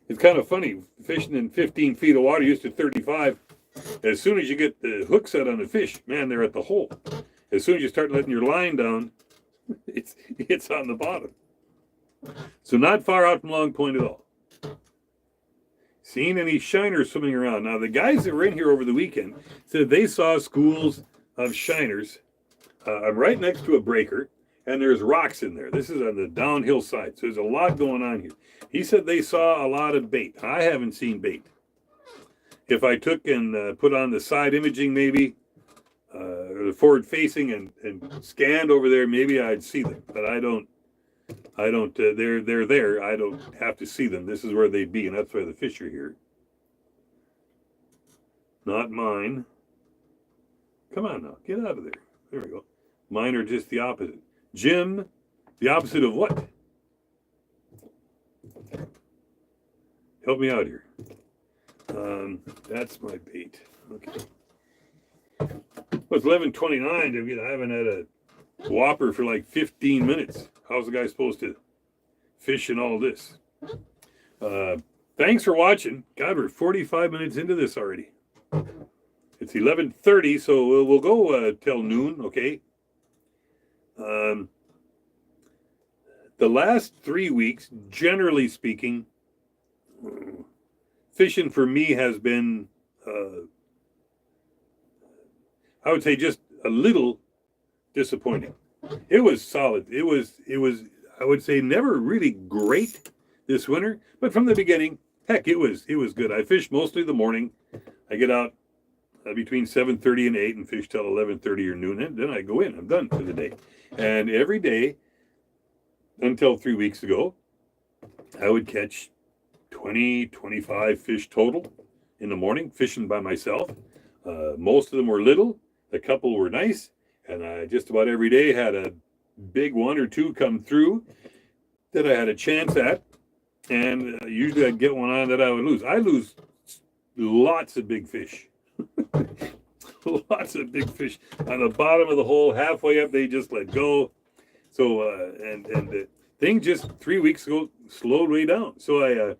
It's kind of funny, fishing in 15 feet of water, used to 35. As soon as you get the hook set on a fish, man, they're at the hole. As soon as you start letting your line down, it's on the bottom. So not far out from Long Point at all. Seen any shiners swimming around? Now, the guys that were in here over the weekend said they saw schools of shiners. I'm right next to a breaker, and there's rocks in there. This is on the downhill side, so there's a lot going on here. He said they saw a lot of bait. I haven't seen bait. If I took and put on the side imaging maybe, or the forward facing and scanned over there, maybe I'd see them. But I don't, they're there. I don't have to see them. This is where they'd be, and that's why the fish are here. Not mine. Come on now, get out of there. There we go. Mine are just the opposite. Jim, the opposite of what? Help me out here. That's my bait. Okay. Well, it's 11:29. I haven't had a whopper for like 15 minutes. How's the guy supposed to fish in all this? Thanks for watching. God, we're 45 minutes into this already. It's 11:30, so we'll go till noon, okay? The last 3 weeks, generally speaking, fishing for me has been, I would say, just a little disappointing. It was solid. It was, I would say, never really great, this winter, but from the beginning, heck, it was good. I fished mostly the morning. I get out between 7:30 and 8 and fish till 11:30 or noon, and then I go in. I'm done for the day. And every day until 3 weeks ago, I would catch 20, 25 fish total in the morning, fishing by myself. Most of them were little. A couple were nice. And I just about every day had a big one or two come through that I had a chance at. And usually I'd get one on that I would lose. I lose lots of big fish. Lots of big fish. On the bottom of the hole, halfway up, they just let go. So, and the thing just 3 weeks ago slowed way down. So I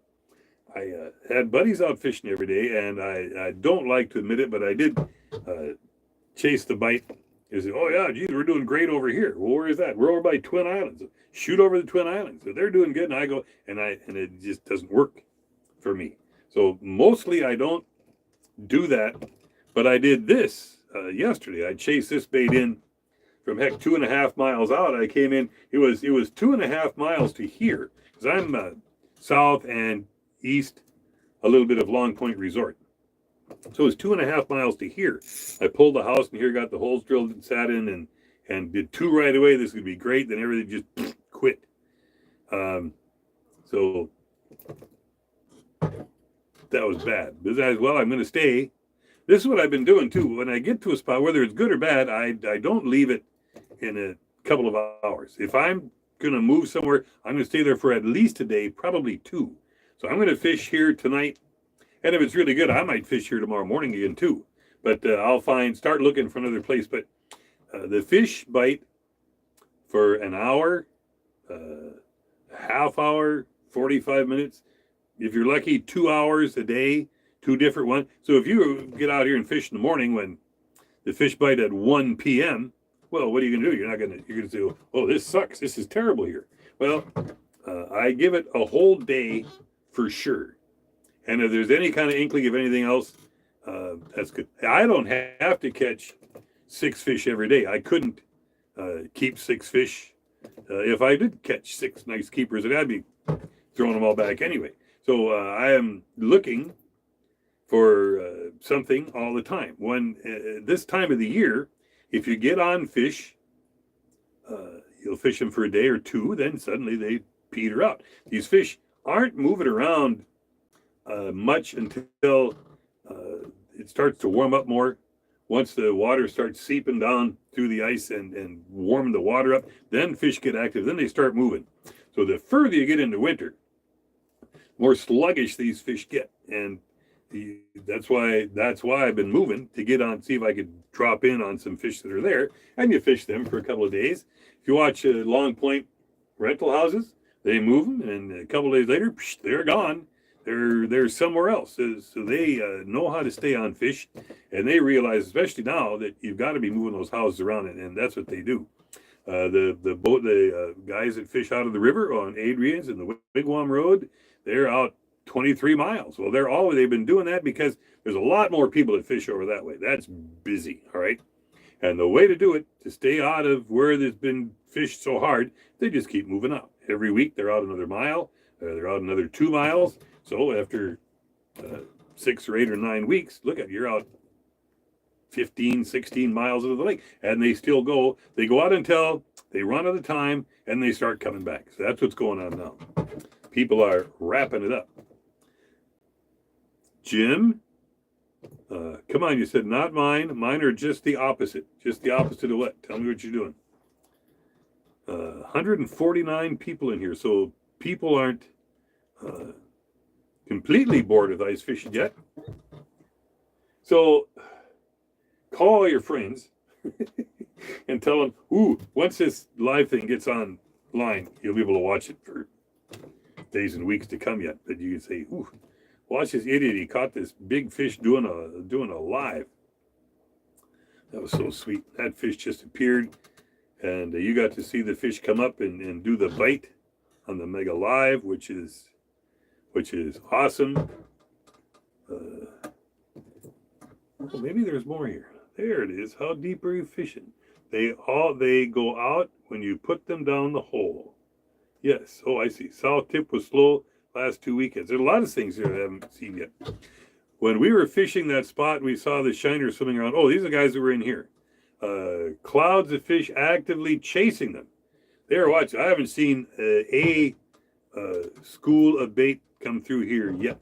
had buddies out fishing every day, and I don't like to admit it, but I did chase the bite. They say, oh yeah, geez, we're doing great over here. Well, where is that? We're over by Twin Islands. Shoot over the Twin Islands. So they're doing good, and I go, and it just doesn't work for me. So mostly I don't do that, but I did this yesterday. I chased this bait in from heck 2.5 miles out. I came in. It was 2.5 miles to here because I'm south and east, a little bit of Long Point Resort. So it was 2.5 miles to here. I pulled the house and here, got the holes drilled and sat in and did 2 right away. This would be great. Then everything just quit. So that was bad. Besides, well, I'm going to stay. This is what I've been doing too. When I get to a spot, whether it's good or bad, I don't leave it in a couple of hours. If I'm going to move somewhere, I'm going to stay there for at least a day, probably 2. So I'm going to fish here tonight. And if it's really good, I might fish here tomorrow morning again too. But I'll start looking for another place. But the fish bite for an hour, half hour, 45 minutes. If you're lucky, 2 hours a day, 2 different ones. So if you get out here and fish in the morning when the fish bite at 1 p.m., well, what are you going to do? You're going to say, oh, this sucks. This is terrible here. Well, I give it a whole day for sure. And if there's any kind of inkling of anything else, that's good. I don't have to catch 6 fish every day. I couldn't keep 6 fish. If I did catch 6 nice keepers, I'd be throwing them all back anyway. So I am looking for something all the time. When this time of the year, if you get on fish, you'll fish them for a day or 2, then suddenly they peter out. These fish aren't moving around much until it starts to warm up more. Once the water starts seeping down through the ice and warming the water up, then fish get active. Then they start moving. So the further you get into winter, more sluggish these fish get, and that's why I've been moving to get on, see if I could drop in on some fish that are there, and you fish them for a couple of days. If you watch Long Point rental houses, they move them, and a couple of days later, they're gone. They're somewhere else. So they know how to stay on fish, and they realize, especially now, that you've got to be moving those houses around, and that's what they do. The guys that fish out of the river on Adrian's and the Wigwam Road, they're out 23 miles. Well, they've been doing that because there's a lot more people that fish over that way. That's busy, all right? And the way to do it, to stay out of where there's been fished so hard, they just keep moving out. Every week, they're out another mile. They're out another 2 miles. So after 6 or 8 or 9 weeks, look at, you're out 15, 16 miles into the lake. And they still go. They go out until they run out of time, and they start coming back. So that's what's going on now. People are wrapping it up. Jim, come on, you said not mine. Mine are just the opposite. Just the opposite of what? Tell me what you're doing. 149 people in here. So people aren't completely bored with ice fishing yet. So call all your friends and tell them, ooh, once this live thing gets online, you'll be able to watch it for days and weeks to come yet. That you can say, ooh, watch this idiot. He caught this big fish doing a live. That was so sweet. That fish just appeared, and you got to see the fish come up and do the bite on the Mega Live, which is awesome. Well, maybe there's more here. There it is. How deep are you fishing? They go out when you put them down the hole. Yes. Oh, I see. South tip was slow. last 2 weekends. There's a lot of things here I haven't seen yet. When we were fishing that spot, we saw the shiners swimming around. Oh, these are the guys that were in here. Clouds of fish actively chasing them. They were watching. I haven't seen a school of bait come through here yet.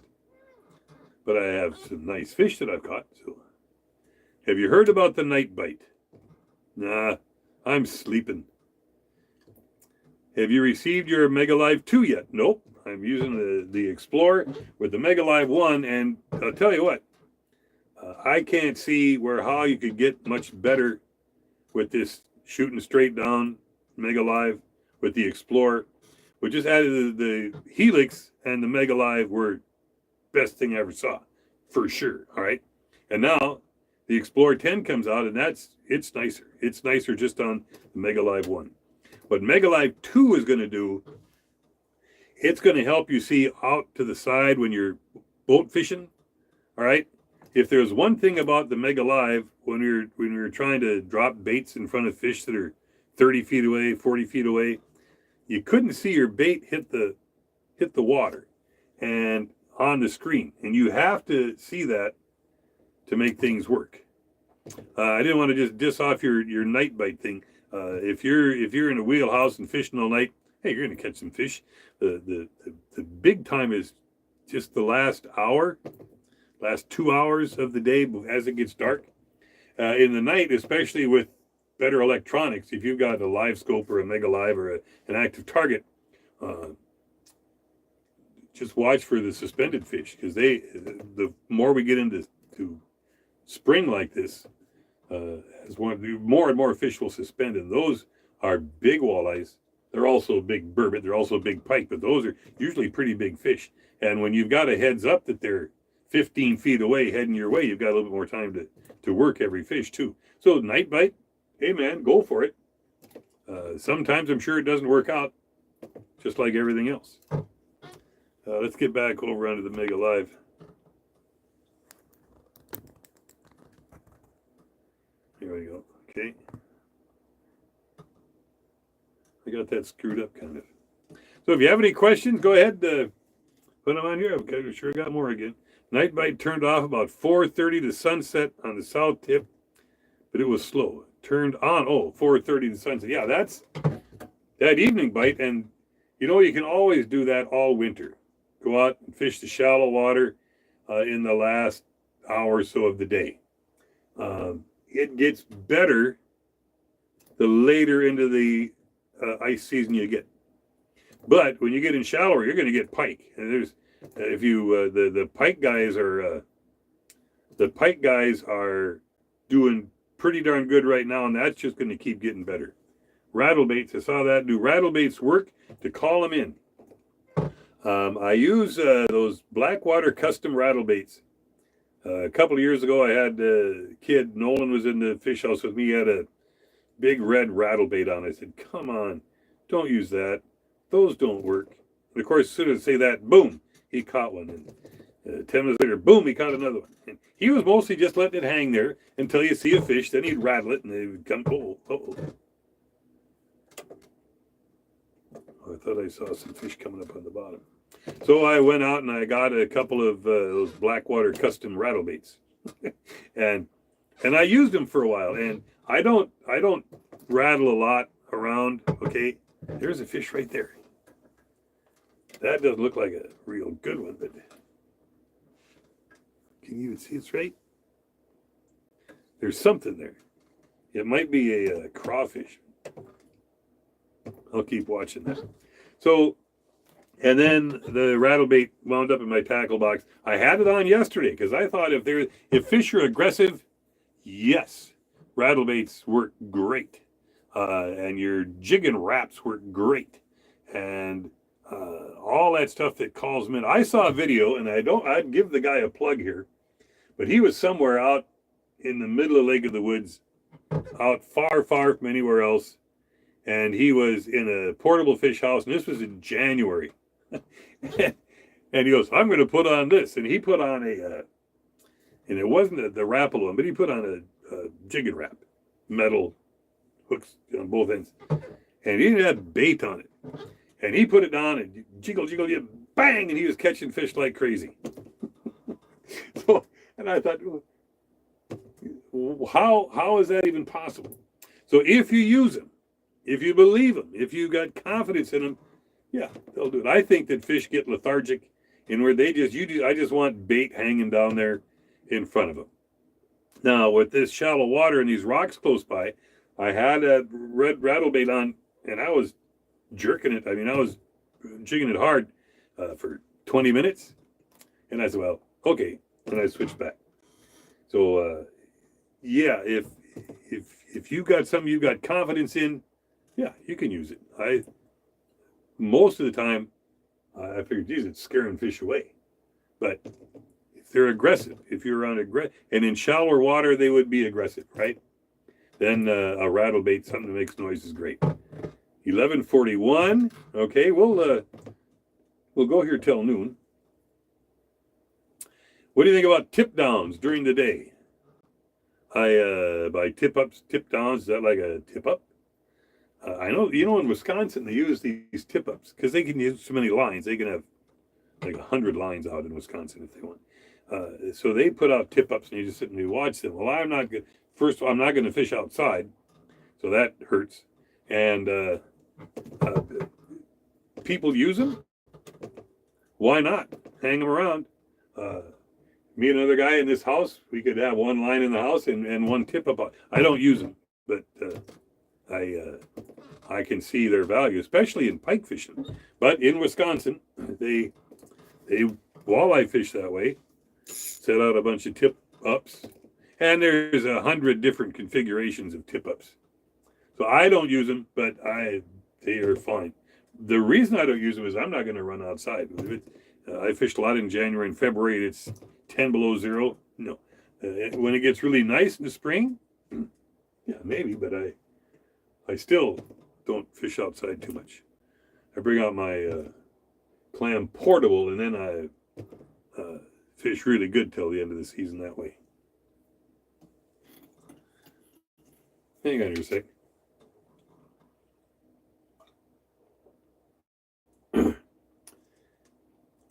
But I have some nice fish that I've caught. So, have you heard about the night bite? Nah, I'm sleeping. Have you received your Mega Live 2 yet? Nope. I'm using the Explorer with the Mega Live 1, and I'll tell you what, I can't see how you could get much better with this shooting straight down Mega Live with the Explorer. We just added the Helix, and the Mega Live were best thing I ever saw, for sure. All right, and now the Explorer 10 comes out, and it's nicer. It's nicer just on the Mega Live 1. What Mega Live 2 is going to do, it's going to help you see out to the side when you're boat fishing. All right. If there's one thing about the Mega Live, when we're trying to drop baits in front of fish that are 30 feet away, 40 feet away, you couldn't see your bait hit the water and on the screen, and you have to see that to make things work. I didn't want to just diss off your night bite thing. If you're in a wheelhouse and fishing all night, hey, you're going to catch some fish. The big time is just the last 2 hours of the day as it gets dark. In the night, especially with better electronics, if you've got a live scope or a Mega Live or an active target, just watch for the suspended fish, because the more we get into spring like this, as more and more fish will suspend, and those are big walleyes. They're also big burbot. They're also big pike, but those are usually pretty big fish. And when you've got a heads up that they're 15 feet away heading your way, you've got a little bit more time to work every fish too. So night bite, hey man, go for it. Sometimes I'm sure it doesn't work out, just like everything else. Let's get back over onto the Mega Live. Here we go. Okay. I got that screwed up kind of. So if you have any questions, go ahead, put them on here. Okay, sure got more again. Night bite turned off about 4:30 to sunset on the south tip, but it was slow. Turned on, 4:30 to sunset. Yeah, that's that evening bite, and you can always do that all winter. Go out and fish the shallow water in the last hour or so of the day. It gets better the later into the ice season you get. But when you get in shallower, you're going to get pike. And there's the pike guys are doing pretty darn good right now, and that's just going to keep getting better. Rattle baits, I saw that. Do rattle baits work to call them in? I use those Blackwater custom rattle baits. A couple of years ago, I had a kid, Nolan was in the fish house with me, he had a big red rattle bait on. I said, come on, don't use that. Those don't work. And of course, as soon as I say that, boom, he caught one. And 10 minutes later, boom, he caught another one. And he was mostly just letting it hang there until you see a fish. Then he'd rattle it, and they would come, I thought I saw some fish coming up on the bottom. So I went out and I got a couple of those Blackwater custom rattle baits, and I used them for a while. And I don't rattle a lot around. Okay, there's a fish right there. That doesn't look like a real good one, but can you even see it's right? There's something there. It might be a crawfish. I'll keep watching that. So. And then the rattle bait wound up in my tackle box. I had it on yesterday because I thought if fish are aggressive, yes, rattle baits work great, and your jig and wraps work great, and all that stuff that calls them in. I saw a video, and I'd give the guy a plug here, but he was somewhere out in the middle of Lake of the Woods, out far, far from anywhere else, and he was in a portable fish house, and this was in January. And he goes, I'm going to put on this. And he put on and it wasn't the Rapala one, but he put on a jig and wrap, metal hooks on both ends. And he didn't have bait on it. And he put it on and jiggle, bang, and he was catching fish like crazy. So, and I thought, how is that even possible? So if you use them, if you believe them, if you got confidence in them, yeah, they'll do it. I think that fish get lethargic, and where I just want bait hanging down there in front of them. Now, with this shallow water and these rocks close by, I had a red rattle bait on, and I was jerking it. I mean, I was jigging it hard for 20 minutes. And I said, well, okay. And I switched back. So, yeah, if you got something you got confidence in, yeah, you can use it. Most of the time, I figured, geez, it's scaring fish away. But if they're aggressive, if you're around and in shallower water, they would be aggressive, right? Then a rattle bait, something that makes noise, is great. 11:41. Okay, we'll go here till noon. What do you think about tip downs during the day? By tip ups, tip downs, is that like a tip up? I know, in Wisconsin, they use these tip ups because they can use so many lines. They can have like 100 lines out in Wisconsin if they want. So they put out tip ups and you just sit and you watch them. Well, I'm not good. First of all, I'm not going to fish outside, so that hurts. And people use them. Why not? Hang them around. Me and another guy in this house, we could have one line in the house and one tip up. I don't use them, but I can see their value, especially in pike fishing. But in Wisconsin, they walleye fish that way. Set out a bunch of tip ups, and there's 100 different configurations of tip ups. So I don't use them, but they are fine. The reason I don't use them is I'm not going to run outside. I fished a lot in January and February. And it's 10 below zero. No, when it gets really nice in the spring, yeah, maybe. But I still don't fish outside too much. I bring out my clam portable, and then I fish really good till the end of the season that way. Hang on here a sec.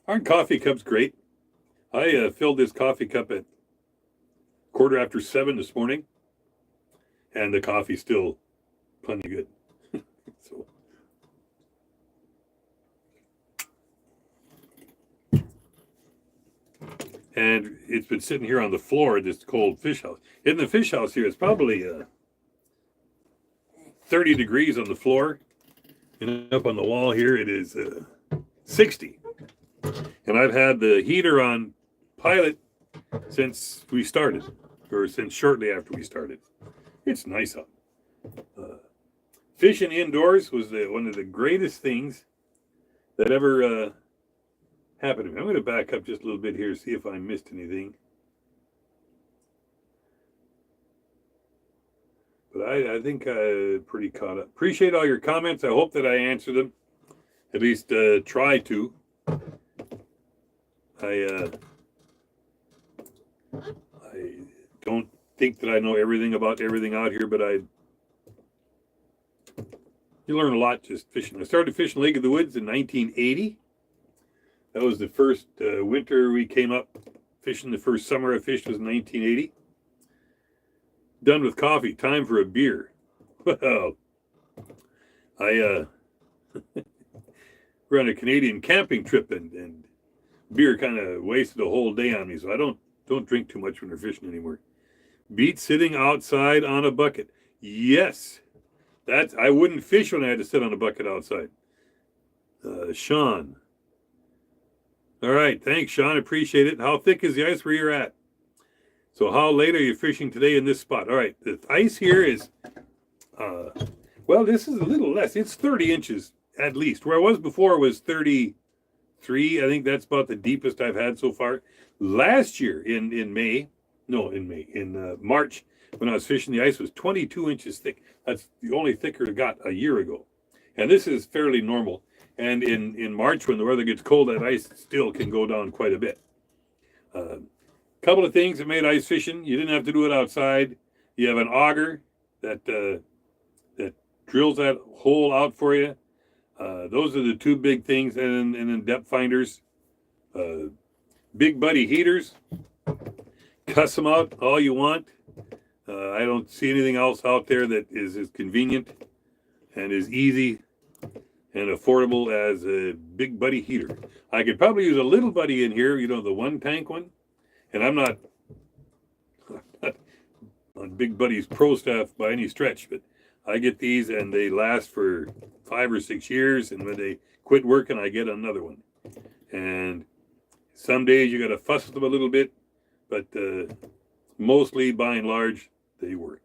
Aren't coffee cups great? I filled this coffee cup at 7:15 this morning, and the coffee's still plenty good. So, and it's been sitting here on the floor in this cold fish house. In the fish house here, it's probably 30 degrees on the floor, and up on the wall here it is 60. And I've had the heater on pilot since we started, or since shortly after we started. It's nice up. Fishing indoors was one of the greatest things that ever happened to me. I'm going to back up just a little bit here, see if I missed anything. But I think I'm pretty caught up. Appreciate all your comments. I hope that I answered them. At least try to. I don't think that I know everything about everything out here, but you learn a lot just fishing. I started fishing Lake of the Woods in 1980. That was the first winter we came up fishing. The first summer I fished was in 1980. Done with coffee. Time for a beer. Well, we're on a Canadian camping trip, and beer kind of wasted a whole day on me, so I don't drink too much when we're fishing anymore. Beat sitting outside on a bucket. Yes, I wouldn't fish when I had to sit on a bucket outside. Sean. All right, thanks, Sean. Appreciate it. How thick is the ice where you're at? So how late are you fishing today in this spot? All right, the ice here is, well, this is a little less. It's 30 inches at least. Where I was before was 33. I think that's about the deepest I've had so far. Last year in March, when I was fishing, the ice was 22 inches thick. That's the only thicker it got a year ago. And this is fairly normal. And in March, when the weather gets cold, that ice still can go down quite a bit. Couple of things that made ice fishing. You didn't have to do it outside. You have an auger that drills that hole out for you. Those are the two big things. And then depth finders, big buddy heaters, cuss them out all you want. I don't see anything else out there that is as convenient and as easy and affordable as a big buddy heater. I could probably use a little buddy in here, you know, the one tank one. And I'm not on Big Buddy's pro staff by any stretch, but I get these and they last for 5 or 6 years. And when they quit working, I get another one. And some days you got to fuss with them a little bit, but mostly by and large, they work.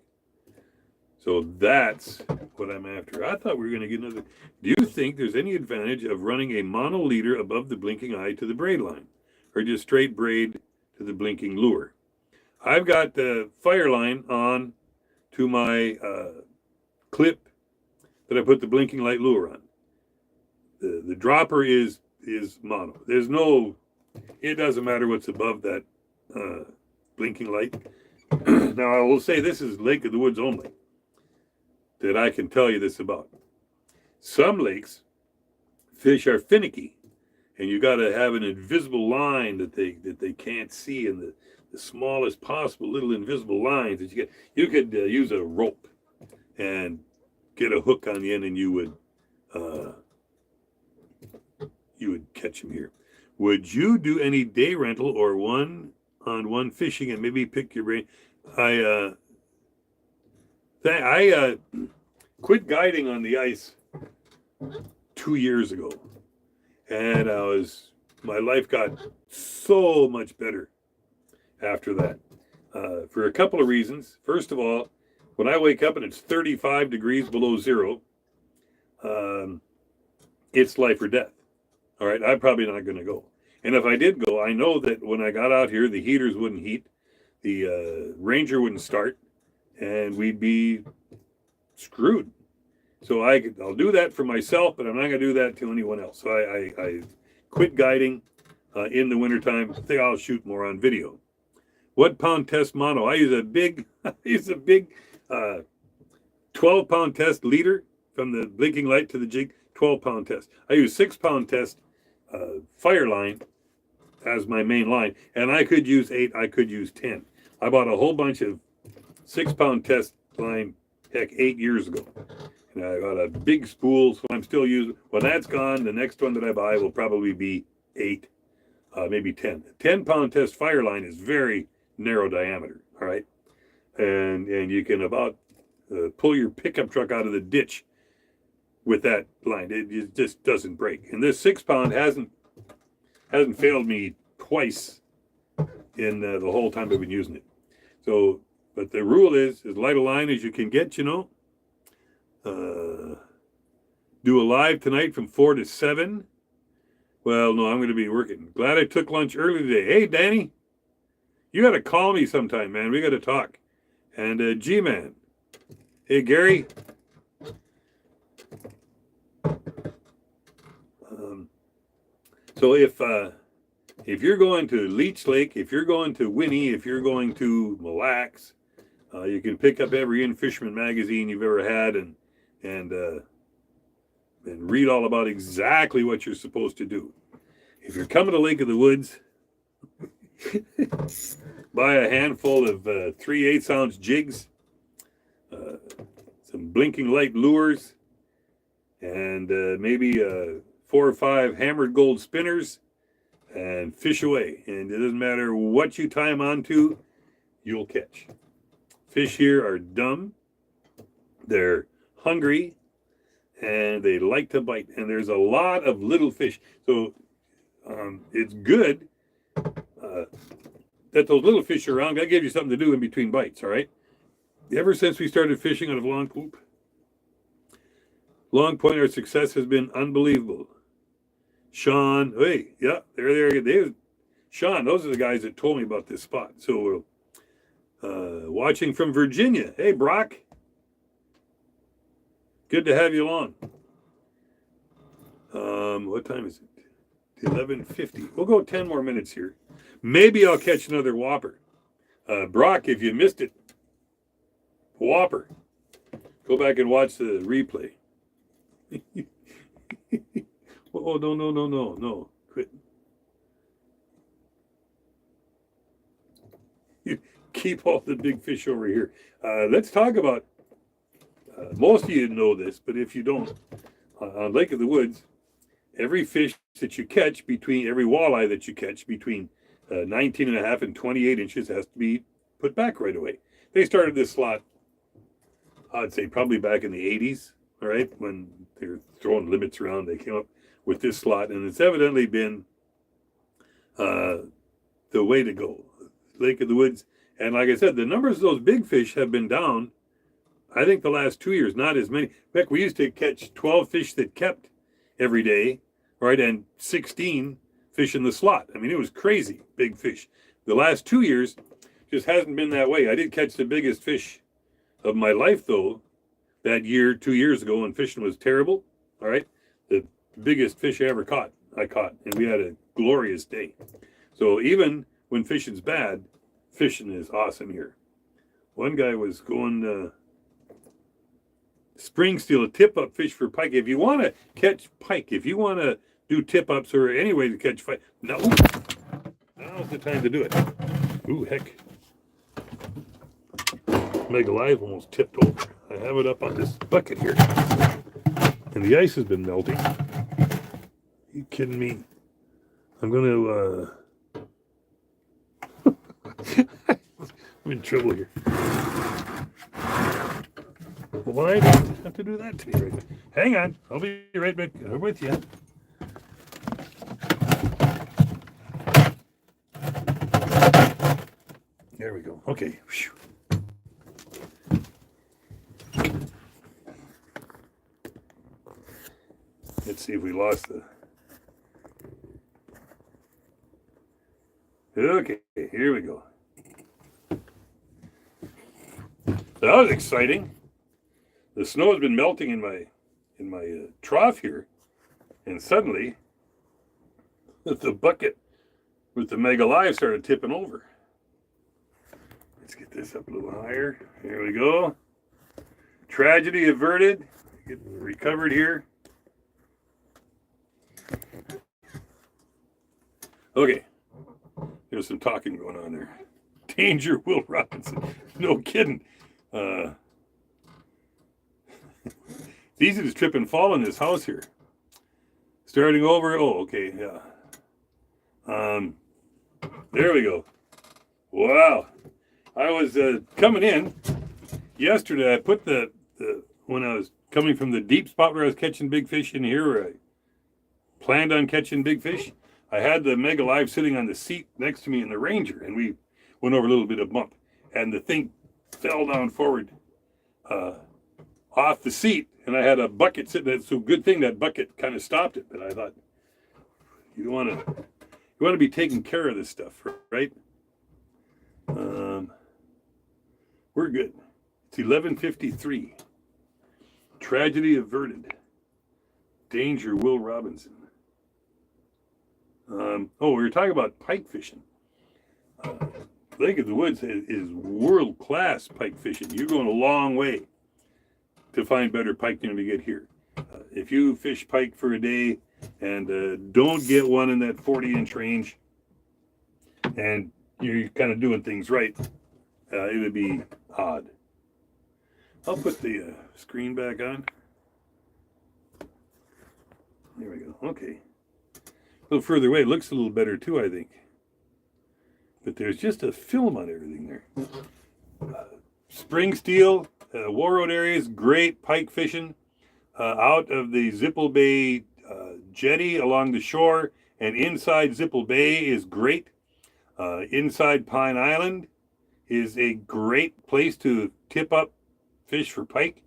So that's what I'm after. I thought we were going to get another. Do you think there's any advantage of running a mono leader above the blinking eye to the braid line, or just straight braid to the blinking lure? I've got the fire line on to my clip that I put the blinking light lure on. The dropper is mono. There's no, it doesn't matter what's above that blinking light. Now I will say this is Lake of the Woods only that I can tell you this about. Some lakes, fish are finicky, and you got to have an invisible line that they can't see, and the smallest possible little invisible lines that you get. You could use a rope and get a hook on the end, and you would catch them here. Would you do any day rental or one-on-one fishing and maybe pick your brain? I quit guiding on the ice 2 years ago, and my life got so much better after that, for a couple of reasons. First of all, when I wake up and it's 35 degrees below zero, it's life or death. All right, I'm probably not going to go. And if I did go, I know that when I got out here, the heaters wouldn't heat, the Ranger wouldn't start, and we'd be screwed. So I'll do that for myself, but I'm not going to do that to anyone else. So I quit guiding in the wintertime. I think I'll shoot more on video. What pound test mono? I use a big 12-pound test leader from the blinking light to the jig. 12-pound test. I use 6-pound test fire line as my main line, and I could use 8. I could use 10. I bought a whole bunch of 6-pound test line, 8 years ago. And I got a big spool, so I'm still using. When that's gone, the next one that I buy will probably be 8, maybe 10. 10-pound test fire line is very narrow diameter, all right? And you can about pull your pickup truck out of the ditch with that line. It just doesn't break. And this 6-pound hasn't failed me twice in the whole time I've been using it. So, but the rule is as light a line as you can get, you know. Do a live tonight from 4 to 7. Well, no, I'm going to be working. Glad I took lunch early today. Hey, Danny, you got to call me sometime, man. We got to talk. And G-Man. Hey, Gary. So if you're going to Leech Lake, if you're going to Winnie, if you're going to Mille Lacs, you can pick up every In-Fisherman magazine you've ever had and read all about exactly what you're supposed to do. If you're coming to Lake of the Woods, buy a handful of 3/8-ounce jigs, some blinking light lures, and maybe 4 or 5 hammered gold spinners, and fish away. And it doesn't matter what you tie them onto, you'll catch. Fish here are dumb, they're hungry, and they like to bite. And there's a lot of little fish. So it's good that those little fish are around. That gives you something to do in between bites, all right? Ever since we started fishing out of Long Point, our success has been unbelievable. Sean, hey, yeah, there. Sean, those are the guys that told me about this spot. So watching from Virginia. Hey, Brock. Good to have you along. What time is it? 11:50. We'll go 10 more minutes here. Maybe I'll catch another whopper. Brock, if you missed it, whopper. Go back and watch the replay. Oh, no. Quit. Keep all the big fish over here. Let's talk about, most of you know this, but if you don't, on Lake of the Woods, every fish that you catch every walleye that you catch between 19 and a half and 28 inches has to be put back right away. They started this slot, I'd say probably back in the 80s, all right, when they were throwing limits around. They came up with this slot, and it's evidently been the way to go. Lake of the Woods. And like I said, the numbers of those big fish have been down, I think, the last 2 years, not as many. Heck, we used to catch 12 fish that kept every day, right, and 16 fish in the slot. I mean, it was crazy, big fish. The last 2 years just hasn't been that way. I did catch the biggest fish of my life, though, that year, 2 years ago, when fishing was terrible, all right? The biggest fish I caught, and we had a glorious day. So even when fishing's bad, fishing is awesome here. One guy was going spring steel, a tip-up fish for pike. If you want to catch pike, if you want to do tip-ups or any way to catch pike, now's the time to do it. Ooh, heck. Mega Live almost tipped over. I have it up on this bucket here. And the ice has been melting. Are you kidding me? I'm going to... I'm in trouble here. Why do you have to do that to me right now? Hang on. I'll be right back with you. There we go. Okay. Whew. Let's see if we lost the... Okay, here we go. That was exciting. The snow has been melting in my trough here, and suddenly the bucket with the Mega Live started tipping over. Let's get this up a little higher. Here we go. Tragedy averted. Getting recovered here. Okay. There's some talking going on there. Danger, Will Robinson. No kidding. It's easy to trip and fall in this house here. Starting over. Oh, okay. Yeah. There we go. Wow. I was coming in yesterday. I put when I was coming from the deep spot where I was catching big fish in here, where I planned on catching big fish, I had the Mega Live sitting on the seat next to me in the Ranger, and we went over a little bit of bump, and the thing fell down forward off the seat, and I had a bucket sitting there. So good thing that bucket kind of stopped it. But I thought, you want to be taking care of this stuff, right? We're good. It's 11:53. Tragedy averted. Danger, Will Robinson. We were talking about pike fishing. Lake of the Woods is world-class pike fishing. You're going a long way to find better pike than to get here. If you fish pike for a day and don't get one in that 40-inch range, and you're kind of doing things right, it would be odd. I'll put the screen back on. There we go. Okay. A little further away, it looks a little better too, I think. But there's just a film on everything there. Spring steel, Warroad areas, great pike fishing. Out of the Zipple Bay jetty along the shore and inside Zipple Bay is great. Inside Pine Island is a great place to tip up fish for pike.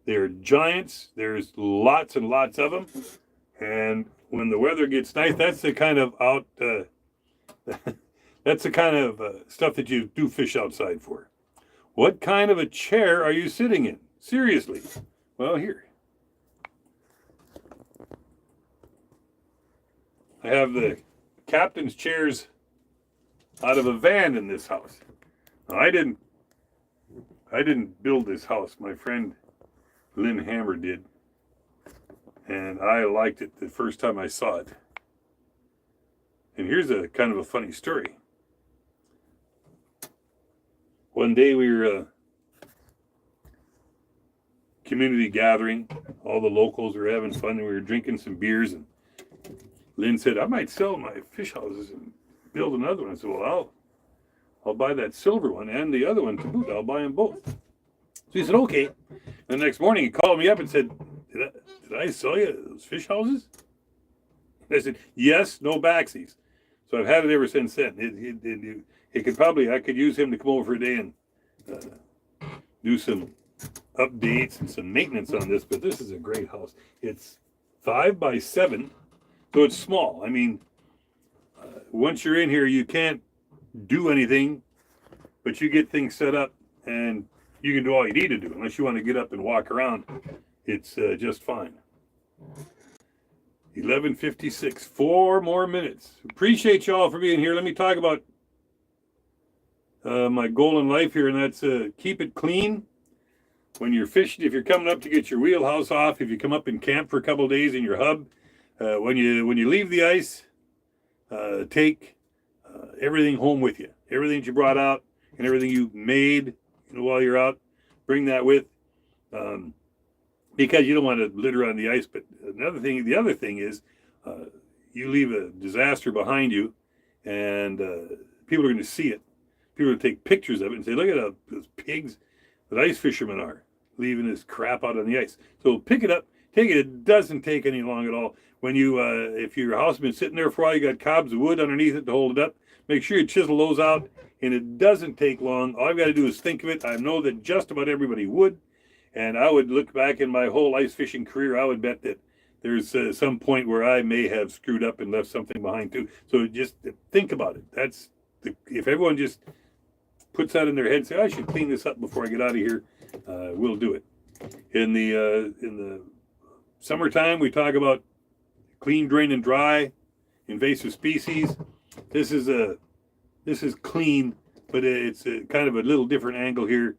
They're giants. There's lots and lots of them. And when the weather gets nice, that's the kind of that's the kind of stuff that you do fish outside for. What kind of a chair are you sitting in? Seriously. Well, here. I have the captain's chairs out of a van in this house. Now, I didn't build this house. My friend Lynn Hammer did. and I liked it the first time I saw it. And here's a kind of a funny story. One day we were community gathering. All the locals were having fun, and we were drinking some beers. And Lynn said, "I might sell my fish houses and build another one." I said, "Well, I'll buy that silver one and the other one to boot. I'll buy them both." So he said, "Okay." The next morning, he called me up and said, "Did I sell you those fish houses?" I said, "Yes, no backsies." So I've had it ever since then. I could use him to come over for a day and do some updates and some maintenance on this. But this is a great house. It's 5 by 7, so it's small. I mean, once you're in here, you can't do anything, but you get things set up and you can do all you need to do. Unless you want to get up and walk around, it's just fine. 11:56, 4 more minutes. Appreciate y'all for being here. Let me talk about my goal in life here, and that's keep it clean. When you're fishing, if you're coming up to get your wheelhouse off, if you come up and camp for a couple of days in your hub, when you leave the ice, take everything home with you. Everything that you brought out and everything you made while you're out, bring that with. Because you don't want to litter on the ice. But the other thing is, you leave a disaster behind you, and people are going to see it. People are going to take pictures of it and say, "Look at those pigs that ice fishermen are leaving this crap out on the ice." So pick it up, take it. It doesn't take any long at all. When you, if your house has been sitting there for a while, you got cobs of wood underneath it to hold it up. Make sure you chisel those out, and it doesn't take long. All I've got to do is think of it. I know that just about everybody would. And I would look back in my whole ice fishing career, I would bet that there's some point where I may have screwed up and left something behind too. So just think about it. If everyone just puts that in their head and say, "I should clean this up before I get out of here," we'll do it. In the summertime, we talk about clean, drain, and dry, invasive species. This is clean, but it's kind of a little different angle here.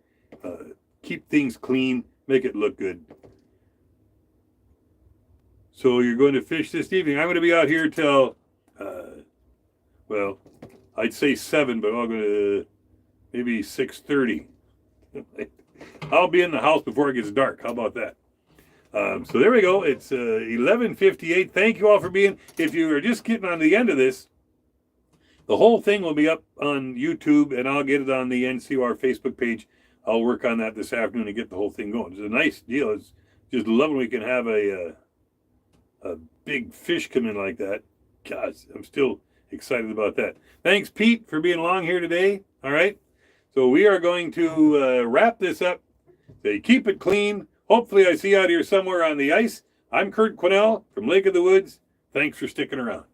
Keep things clean, make it look good. So you're going to fish this evening. I'm going to be out here till, well, I'd say 7, but I'm going to maybe 6:30. I'll be in the house before it gets dark. How about that? So there we go. It's 11:58. Thank you all for being. If you are just getting on the end of this, the whole thing will be up on YouTube, and I'll get it on the NCOR Facebook page. I'll work on that this afternoon and get the whole thing going. It's a nice deal. It's just lovely we can have a big fish come in like that. God, I'm still excited about that. Thanks, Pete, for being along here today. All right. So we are going to wrap this up. Say, keep it clean. Hopefully I see you out here somewhere on the ice. I'm Kurt Quinnell from Lake of the Woods. Thanks for sticking around.